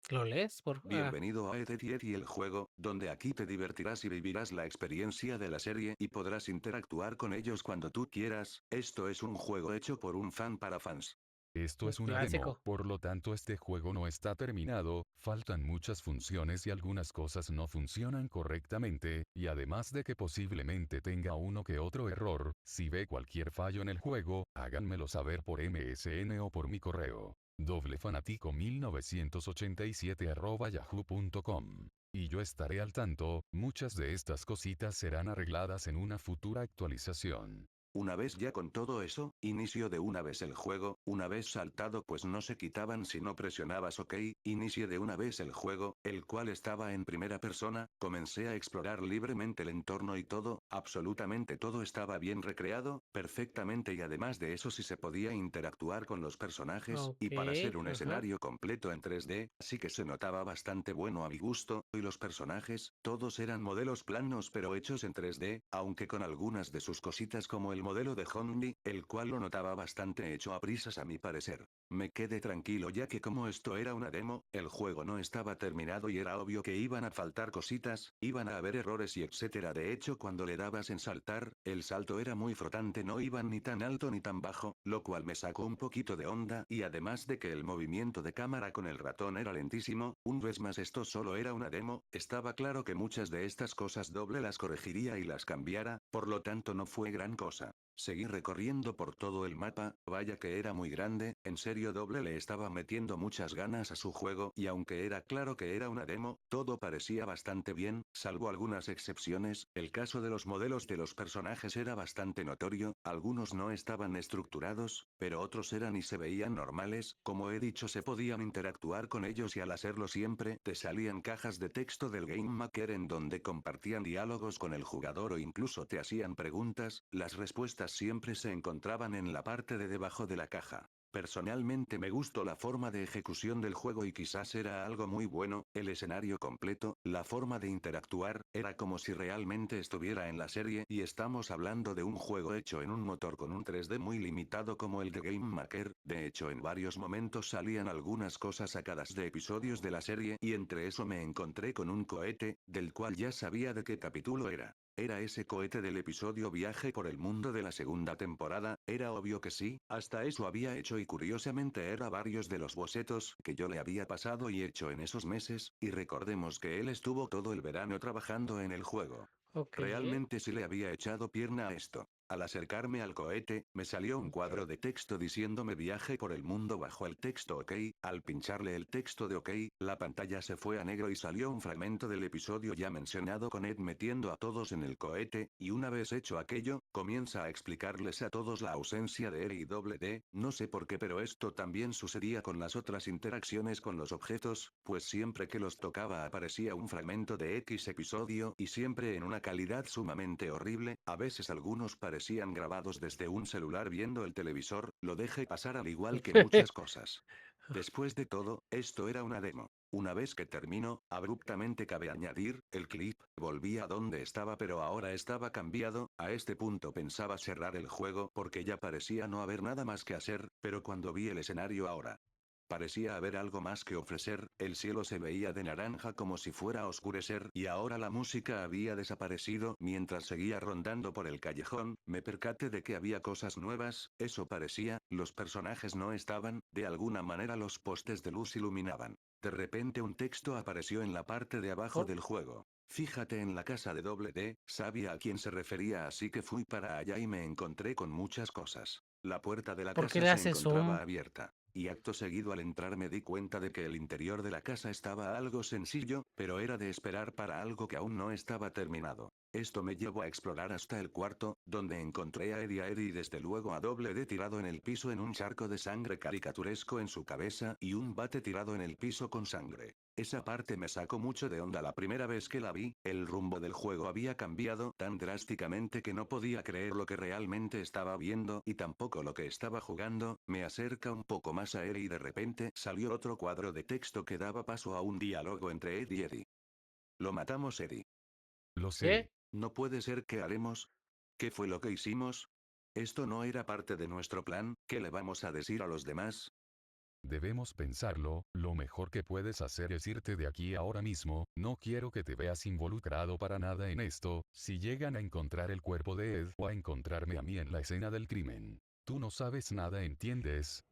¿Lo lees? Bienvenido a ETT el juego, donde aquí te divertirás y vivirás la experiencia de la serie y podrás interactuar con ellos cuando tú quieras. Esto es un juego hecho por un fan para fans. Esto Un es una demo, clásico. por lo tanto este juego no está terminado, faltan muchas funciones y algunas cosas no funcionan correctamente, y además de que posiblemente tenga uno que otro error, si ve cualquier fallo en el juego, háganmelo saber por MSN o por mi correo. doblefanatico1987@yahoo.com. Y yo estaré al tanto, muchas de estas cositas serán arregladas en una futura actualización. Una vez ya con todo eso, inicio de una vez el juego, una vez saltado pues no se quitaban si no presionabas OK, inicie de una vez el juego, el cual estaba en primera persona, comencé a explorar libremente el entorno y todo, absolutamente todo estaba bien recreado, perfectamente y además de eso sí se podía interactuar con los personajes, y para ser un Ajá. escenario completo en 3D, así que se notaba bastante bueno a mi gusto, y los personajes, todos eran modelos planos pero hechos en 3D, aunque con algunas de sus cositas como el modelo de Hondy, el cual lo notaba bastante hecho a prisas a mi parecer. Me quedé tranquilo ya que como esto era una demo, el juego no estaba terminado y era obvio que iban a faltar cositas, iban a haber errores y etcétera. De hecho cuando le dabas en saltar, el salto era muy frotante, no iban ni tan alto ni tan bajo, lo cual me sacó un poquito de onda y además de que el movimiento de cámara con el ratón era lentísimo, un vez más esto solo era una demo, estaba claro que muchas de estas cosas doble las corregiría y las cambiara, por lo tanto no fue gran cosa. Seguí recorriendo por todo el mapa, vaya que era muy grande, en serio doble le estaba metiendo muchas ganas a su juego y aunque era claro que era una demo, todo parecía bastante bien, salvo algunas excepciones, el caso de los modelos de los personajes era bastante notorio, algunos no estaban estructurados, pero otros eran y se veían normales, como he dicho se podían interactuar con ellos y al hacerlo siempre te salían cajas de texto del Game Maker en donde compartían diálogos con el jugador o incluso te hacían preguntas, las respuestas siempre se encontraban en la parte de debajo de la caja. Personalmente me gustó la forma de ejecución del juego y quizás era algo muy bueno, el escenario completo, la forma de interactuar, era como si realmente estuviera en la serie y estamos hablando de un juego hecho en un motor con un 3D muy limitado como el de Game Maker, de hecho en varios momentos salían algunas cosas sacadas de episodios de la serie y entre eso me encontré con un cohete, del cual ya sabía de qué capítulo era. ¿Era ese cohete del episodio Viaje por el Mundo de la segunda temporada? Era obvio que sí, hasta eso había hecho y curiosamente era varios de los bocetos que yo le había pasado y hecho en esos meses, y recordemos que él estuvo todo el verano trabajando en el juego. Ok. Realmente sí le había echado pierna a esto. Al acercarme al cohete, me salió un cuadro de texto diciéndome viaje por el mundo bajo el texto OK, al pincharle el texto de OK, la pantalla se fue a negro y salió un fragmento del episodio ya mencionado con Ed metiendo a todos en el cohete, y una vez hecho aquello, comienza a explicarles a todos la ausencia de L y D, no sé por qué pero esto también sucedía con las otras interacciones con los objetos, pues siempre que los tocaba aparecía un fragmento de X episodio y siempre en una calidad sumamente horrible, a veces algunos parecían grabados desde un celular viendo el televisor, lo dejé pasar al igual que muchas cosas. Después de todo, esto era una demo. Una vez que terminó, abruptamente cabe añadir, el clip, volvía a donde estaba pero ahora estaba cambiado, a este punto pensaba cerrar el juego porque ya parecía no haber nada más que hacer, pero cuando vi el escenario ahora, parecía haber algo más que ofrecer, el cielo se veía de naranja como si fuera a oscurecer y ahora la música había desaparecido. Mientras seguía rondando por el callejón, me percaté de que había cosas nuevas, eso parecía, los personajes no estaban, de alguna manera los postes de luz iluminaban. De repente un texto apareció en la parte de abajo Oh, del juego. Fíjate en la casa de D, sabía a quién se refería así que fui para allá y me encontré con muchas cosas. La puerta de la ¿por qué casa le se haces zoom? encontraba abierta. Y acto seguido al entrar me di cuenta de que el interior de la casa estaba algo sencillo, pero era de esperar para algo que aún no estaba terminado. Esto me llevó a explorar hasta el cuarto, donde encontré a Eddie y desde luego a Double D tirado en el piso en un charco de sangre caricaturesco en su cabeza y un bate tirado en el piso con sangre. Esa parte me sacó mucho de onda la primera vez que la vi, el rumbo del juego había cambiado tan drásticamente que no podía creer lo que realmente estaba viendo y tampoco lo que estaba jugando. Me acerca un poco más a Eddie y de repente salió otro cuadro de texto que daba paso a un diálogo entre Eddie y Eddie. Lo matamos, Eddie. Lo ¿Qué? sé. No puede ser que haremos. ¿Qué fue lo que hicimos? Esto no era parte de nuestro plan. ¿Qué le vamos a decir a los demás? Debemos pensarlo, lo mejor que puedes hacer es irte de aquí ahora mismo, no quiero que te veas involucrado para nada en esto, si llegan a encontrar el cuerpo de Ed o a encontrarme a mí en la escena del crimen. Tú no sabes nada, ¿entiendes?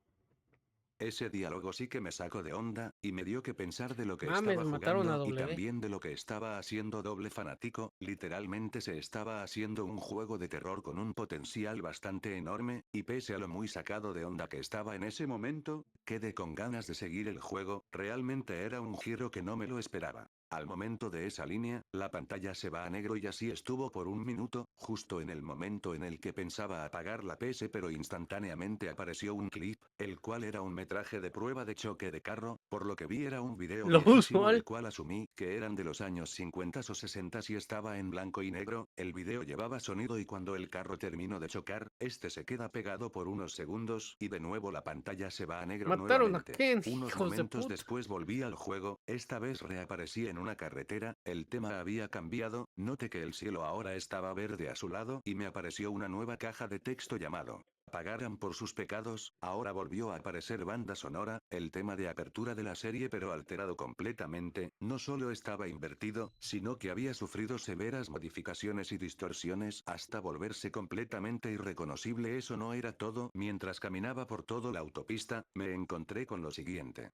Ese diálogo sí que me sacó de onda, y me dio que pensar de lo que Mames, estaba mataron a jugando y W. también de lo que estaba haciendo Doble Fanático. Literalmente se estaba haciendo un juego de terror con un potencial bastante enorme, y pese a lo muy sacado de onda que estaba en ese momento, quedé con ganas de seguir el juego. Realmente era un giro que no me lo esperaba. Al momento de esa línea, la pantalla se va a negro y así estuvo por un minuto, justo en el momento en el que pensaba apagar la PS, pero instantáneamente apareció un clip, el cual era un metraje de prueba de choque de carro, por lo que vi era un video Lo viejísimo el usual. cual asumí que eran de los años 50 o 60 y estaba en blanco y negro. El video llevaba sonido y cuando el carro terminó de chocar, este se queda pegado por unos segundos y de nuevo la pantalla se va a negro Mataron a nuevamente. Ken, Unos hijos de momentos puta. después volví al juego, esta vez reaparecí en una carretera, el tema había cambiado, noté que el cielo ahora estaba verde a su lado y me apareció una nueva caja de texto llamado "Pagaran por sus pecados". Ahora volvió a aparecer banda sonora, el tema de apertura de la serie pero alterado completamente, no solo estaba invertido, sino que había sufrido severas modificaciones y distorsiones hasta volverse completamente irreconocible. Eso no era todo, mientras caminaba por toda la autopista, me encontré con lo siguiente.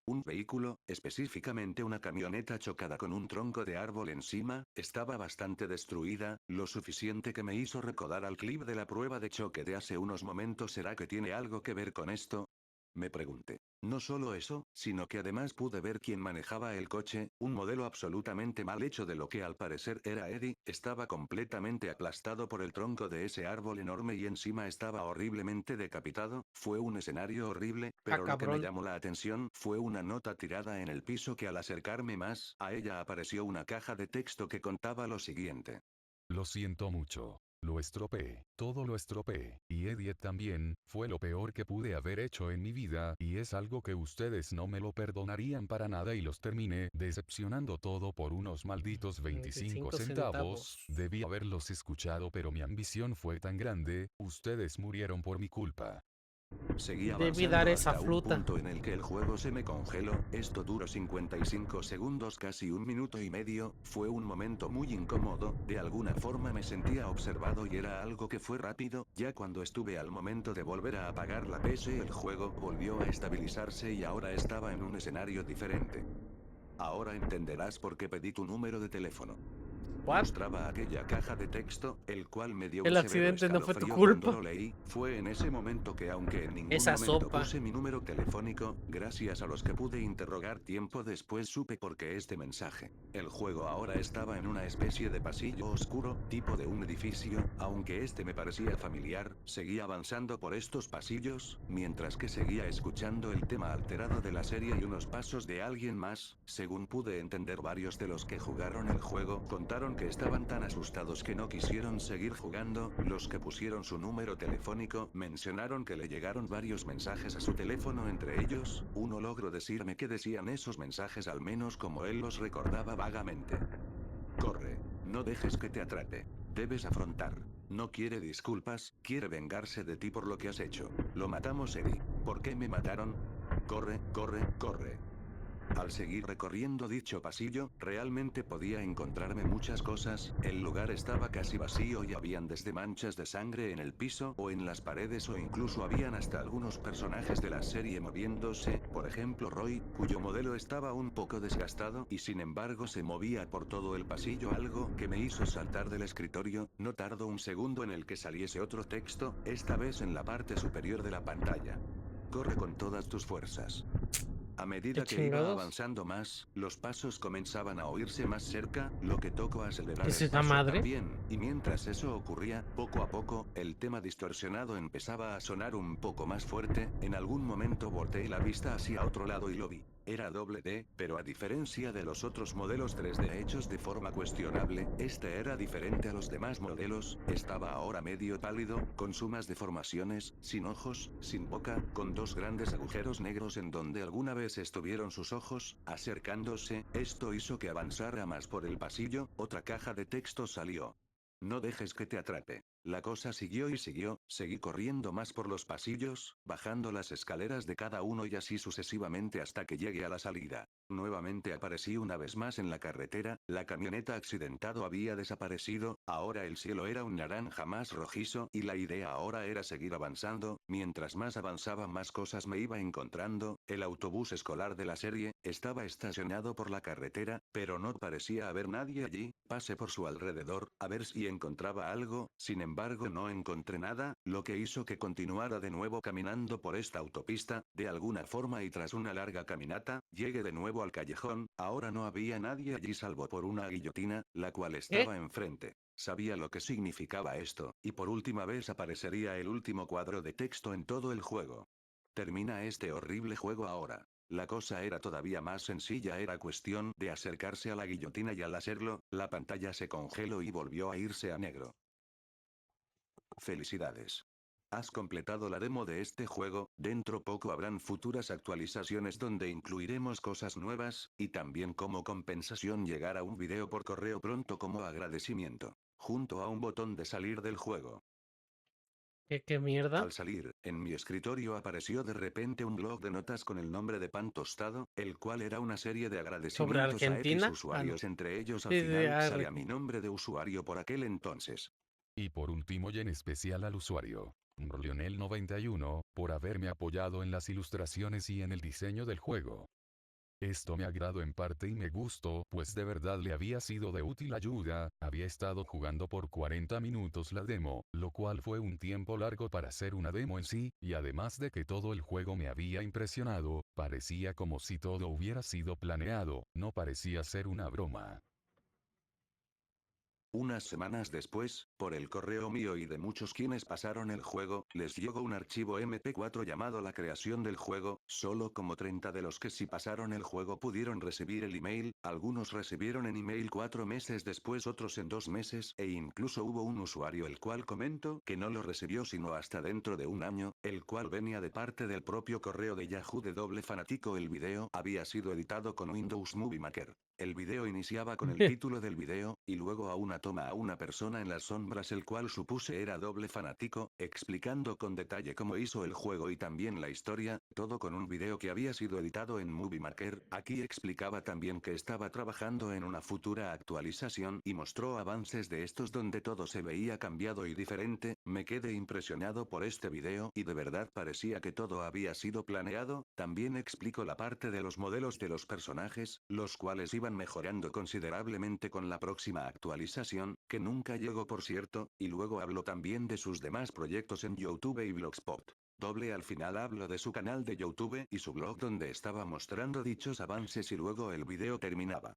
Un vehículo, específicamente una camioneta chocada con un tronco de árbol encima, estaba bastante destruida, lo suficiente que me hizo recordar al clip de la prueba de choque de hace unos momentos. ¿Será que tiene algo que ver con esto? Me pregunté. No solo eso, sino que además pude ver quién manejaba el coche, un modelo absolutamente mal hecho de lo que al parecer era Eddie, estaba completamente aplastado por el tronco de ese árbol enorme y encima estaba horriblemente decapitado. Fue un escenario horrible, Ah, pero lo que me cabrón. llamó la atención fue una nota tirada en el piso que al acercarme más a ella apareció una caja de texto que contaba lo siguiente. Lo siento mucho. Lo estropeé, todo lo estropeé, y Eddie también, fue lo peor que pude haber hecho en mi vida, y es algo que ustedes no me lo perdonarían para nada y los terminé decepcionando todo por unos malditos 25 25 centavos, centavos. debí haberlos escuchado pero mi ambición fue tan grande, ustedes murieron por mi culpa. Seguí Debí dar avanzando esa hasta un fruta. punto en el que el juego se me congeló, esto duró 55 segundos, casi un minuto y medio, fue un momento muy incómodo, de alguna forma me sentía observado y era algo que fue rápido. Ya cuando estuve al momento de volver a apagar la PS el juego volvió a estabilizarse y ahora estaba en un escenario diferente. Ahora entenderás por qué pedí tu número de teléfono. What? Mostraba aquella caja de texto, el cual me dio un El severo accidente no fue tu escalofrío cuando culpa. lo leí. Fue en ese momento que aunque en ningún Esa momento sopa. puse mi número telefónico, gracias a los que pude interrogar tiempo después supe por qué este mensaje. El juego ahora estaba en una especie de pasillo oscuro, tipo de un edificio, aunque este me parecía familiar, seguí avanzando por estos pasillos, mientras que seguía escuchando el tema alterado de la serie y unos pasos de alguien más. Según pude entender, varios de los que jugaron el juego contaron que estaban tan asustados que no quisieron seguir jugando. Los que pusieron su número telefónico mencionaron que le llegaron varios mensajes a su teléfono, entre ellos, uno logró decirme que decían esos mensajes al menos como él los recordaba vagamente. Corre, no dejes que te atrape. Debes afrontar. No quiere disculpas, quiere vengarse de ti por lo que has hecho. Lo matamos, Eddie. ¿Por qué me mataron? Corre, corre, corre. Al seguir recorriendo dicho pasillo, realmente podía encontrarme muchas cosas. El lugar estaba casi vacío y habían desde manchas de sangre en el piso o en las paredes, o incluso habían hasta algunos personajes de la serie moviéndose, por ejemplo Roy, cuyo modelo estaba un poco desgastado y sin embargo se movía por todo el pasillo, algo que me hizo saltar del escritorio. No tardó un segundo en el que saliese otro texto, esta vez en la parte superior de la pantalla. Corre con todas tus fuerzas. A medida ¿Qué que iba chingados? avanzando más, los pasos comenzaban a oírse más cerca, lo que tocó acelerar ¿Qué es el esa paso madre? también, y mientras eso ocurría, poco a poco, el tema distorsionado empezaba a sonar un poco más fuerte. En algún momento volteé la vista hacia otro lado y lo vi. Era doble D, pero a diferencia de los otros modelos 3D hechos de forma cuestionable, este era diferente a los demás modelos, estaba ahora medio pálido, con sumas deformaciones, sin ojos, sin boca, con dos grandes agujeros negros en donde alguna vez estuvieron sus ojos. Acercándose, esto hizo que avanzara más por el pasillo. Otra caja de texto salió. No dejes que te atrape. La cosa siguió y siguió, seguí corriendo más por los pasillos, bajando las escaleras de cada uno y así sucesivamente hasta que llegué a la salida. Nuevamente aparecí una vez más en la carretera, la camioneta accidentado había desaparecido, ahora el cielo era un naranja más rojizo y la idea ahora era seguir avanzando. Mientras más avanzaba más cosas me iba encontrando. El autobús escolar de la serie estaba estacionado por la carretera, pero no parecía haber nadie allí. Pasé por su alrededor, a ver si encontraba algo, sin embargo no encontré nada, lo que hizo que continuara de nuevo caminando por esta autopista. De alguna forma y tras una larga caminata, llegué de nuevo al callejón. Ahora no había nadie allí salvo por una guillotina, la cual ¿Qué? estaba enfrente. Sabía lo que significaba esto, y por última vez aparecería el último cuadro de texto en todo el juego. Termina este horrible juego ahora. La cosa era todavía más sencilla, era cuestión de acercarse a la guillotina y al hacerlo, la pantalla se congeló y volvió a irse a negro. Felicidades. Has completado la demo de este juego. Dentro poco habrán futuras actualizaciones donde incluiremos cosas nuevas, y también como compensación llegará un video por correo pronto como agradecimiento, junto a un botón de salir del juego. ¿Qué mierda? Al salir, en mi escritorio apareció de repente un blog de notas con el nombre de Pan Tostado, el cual era una serie de ¿Sobre agradecimientos a X Argentina? Ah, no. usuarios, entre ellos al Sí, sí, final arre. salía mi nombre de usuario por aquel entonces. Y por último y en especial al usuario, Lionel91, por haberme apoyado en las ilustraciones y en el diseño del juego. Esto me agradó en parte y me gustó, pues de verdad le había sido de útil ayuda. Había estado jugando por 40 minutos la demo, lo cual fue un tiempo largo para hacer una demo en sí, y además de que todo el juego me había impresionado, parecía como si todo hubiera sido planeado, no parecía ser una broma. Unas semanas después, por el correo mío y de muchos quienes pasaron el juego, les llegó un archivo MP4 llamado La creación del juego. Solo como 30 de los que sí pasaron el juego pudieron recibir el email, algunos recibieron en email 4 meses después, otros en 2 meses, e incluso hubo un usuario el cual comentó que no lo recibió sino hasta dentro de un año, el cual venía de parte del propio correo de Yahoo de doble fanático. El video había sido editado con Windows Movie Maker. El video iniciaba con el título del video, y luego a una toma a una persona en las sombras el cual supuse era doble fanático, explicando con detalle cómo hizo el juego y también la historia, todo con un video que había sido editado en Movie Maker. Aquí explicaba también que estaba trabajando en una futura actualización y mostró avances de estos donde todo se veía cambiado y diferente. Me quedé impresionado por este video y de verdad parecía que todo había sido planeado. También explicó la parte de los modelos de los personajes, los cuales iban mejorando considerablemente con la próxima actualización, que nunca llegó por cierto, y luego habló también de sus demás proyectos en YouTube y Blogspot. Al final habló de su canal de YouTube y su blog donde estaba mostrando dichos avances y luego el video terminaba.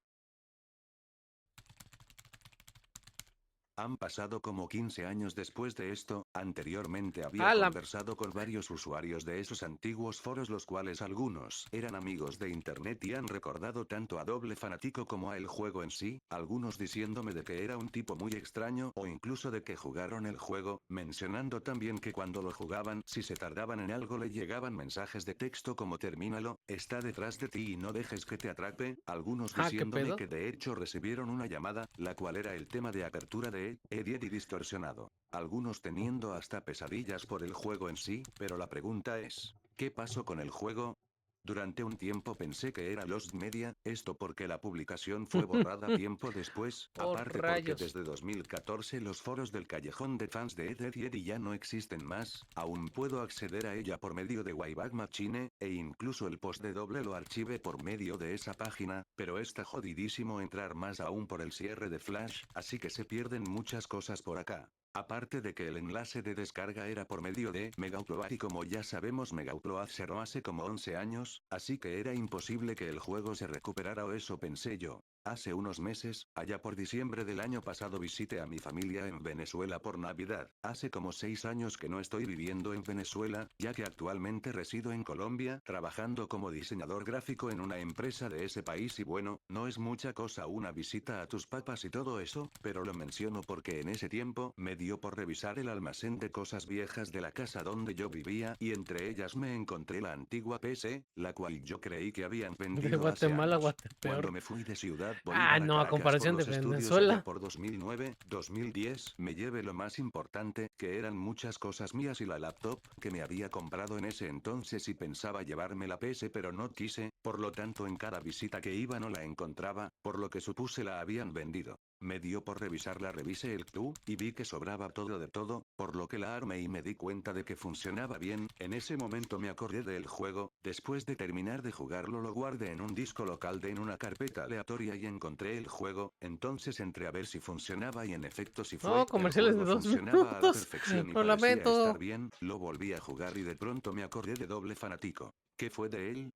Han pasado como 15 años después de esto. Anteriormente había La conversado con varios usuarios de esos antiguos foros, los cuales algunos eran amigos de internet y han recordado tanto a doble fanático como a el juego en sí, algunos diciéndome de que era un tipo muy extraño o incluso de que jugaron el juego, mencionando también que cuando lo jugaban, si se tardaban en algo le llegaban mensajes de texto como termínalo, está detrás de ti y no dejes que te atrape, algunos ¿qué diciéndome pedo? que de hecho recibieron una llamada, la cual era el tema de apertura de Ediet y distorsionado. Algunos teniendo hasta pesadillas por el juego en sí, pero la pregunta es, ¿qué pasó con el juego? Durante un tiempo pensé que era Lost Media, esto porque la publicación fue borrada tiempo después, Oh, aparte porque rayos. desde 2014 los foros del callejón de fans de Ed, Edd y Eddy ya no existen más. Aún puedo acceder a ella por medio de Wayback Machine, e incluso el post de doble lo archivé por medio de esa página, pero está jodidísimo entrar más aún por el cierre de Flash, así que se pierden muchas cosas por acá. Aparte de que el enlace de descarga era por medio de Megaupload y como ya sabemos Megaupload cerró hace como 11 años, así que era imposible que el juego se recuperara o eso pensé yo. Hace unos meses, allá por diciembre del año pasado visité a mi familia en Venezuela por Navidad. Hace como 6 años que no estoy viviendo en Venezuela, ya que actualmente resido en Colombia, trabajando como diseñador gráfico en una empresa de ese país y bueno, no es mucha cosa una visita a tus papás y todo eso, pero lo menciono porque en ese tiempo me dio por revisar el almacén de cosas viejas de la casa donde yo vivía y entre ellas me encontré la antigua PC, la cual yo creí que habían De vendido hace Guatemala a años. Cuando Guatepeor. me fui de Ciudad Ah, Bolívar a no, a Caracas por comparación de los estudios allá Venezuela. por 2009, 2010, me llevé lo más importante, que eran muchas cosas mías y la laptop, que me había comprado en ese entonces y pensaba llevarme la PC pero no quise, por lo tanto en cada visita que iba no la encontraba, por lo que supuse la habían vendido. Me dio por revisarla, revisé el CTU, y vi que sobraba todo de todo, por lo que la armé y me di cuenta de que funcionaba bien. En ese momento me acordé del juego, después de terminar de jugarlo lo guardé en un disco local en una carpeta aleatoria y encontré el juego, entonces entré a ver si funcionaba y en efecto si fue, No, el comerciales de juego 2 funcionaba a la minutos. perfección y Lo parecía lamento. estar bien, lo volví a jugar y de pronto me acordé de Doble Fanático. ¿Qué fue de él?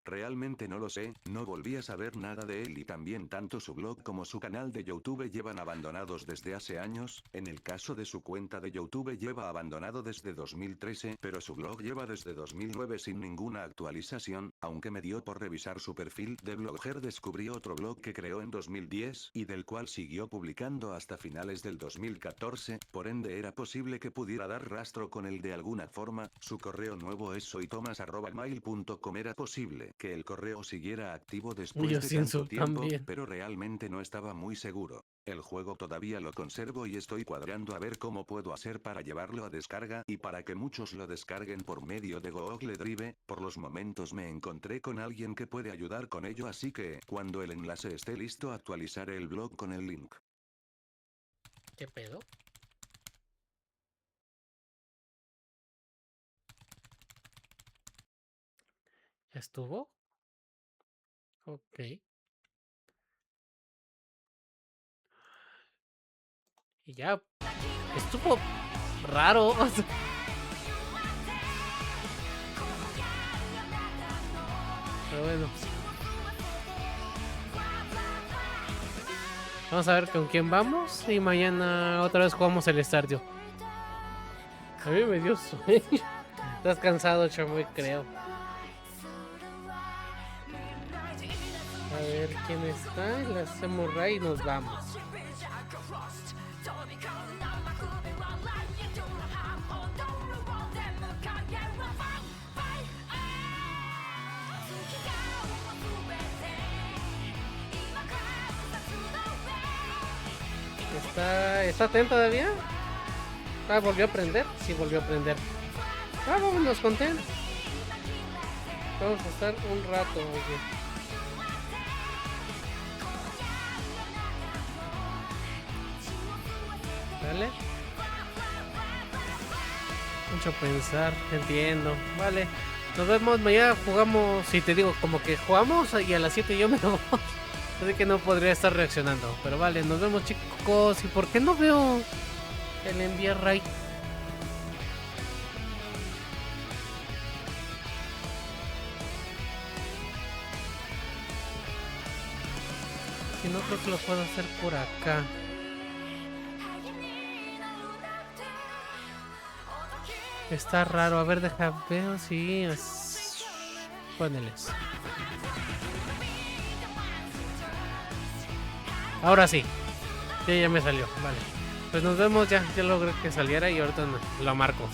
Realmente no lo sé, no volví a saber nada de él y también tanto su blog como su canal de YouTube llevan abandonados desde hace años, en el caso de su cuenta de YouTube lleva abandonado desde 2013, pero su blog lleva desde 2009 sin ninguna actualización, aunque me dio por revisar su perfil de blogger descubrí otro blog que creó en 2010 y del cual siguió publicando hasta finales del 2014, por ende era posible que pudiera dar rastro con él de alguna forma, su correo nuevo es soytomas@mail.com era posible que el correo siguiera activo después Yo de sin tanto sub tiempo, también. pero realmente no estaba muy seguro. El juego todavía lo conservo y estoy cuadrando a ver cómo puedo hacer para llevarlo a descarga y para que muchos lo descarguen por medio de Google Drive. Por los momentos me encontré con alguien que puede ayudar con ello, así que cuando el enlace esté listo actualizaré el blog con el link. ¿Qué pedo? ¿Ya estuvo? Ok. Y ya. Estuvo raro. O sea, pero bueno. Vamos a ver con quién vamos. Y mañana otra vez jugamos el Stardew. A mí me dio sueño. Estás cansado, chamoy, creo. A ver quién está. Le hacemos ray y nos vamos. ¿Está atento todavía? Ah, ¿volvió a prender? Sí, volvió a prender. Ah, vámonos con Ten. Vamos a estar un rato, oye. ¿Vale? Mucho pensar, entiendo. Vale. Nos vemos, mañana jugamos, si te digo, como que jugamos y a las 7 yo me voy. Así que no podría estar reaccionando. Pero vale, nos vemos, chicos. ¿Y por qué no veo el enviar raid? Si no, creo que lo puedo hacer por acá. Está raro. A ver, deja ver si... Póneles. Ahora sí. Ya me salió. Vale. Pues nos vemos ya. Ya logré que saliera y ahorita lo marco.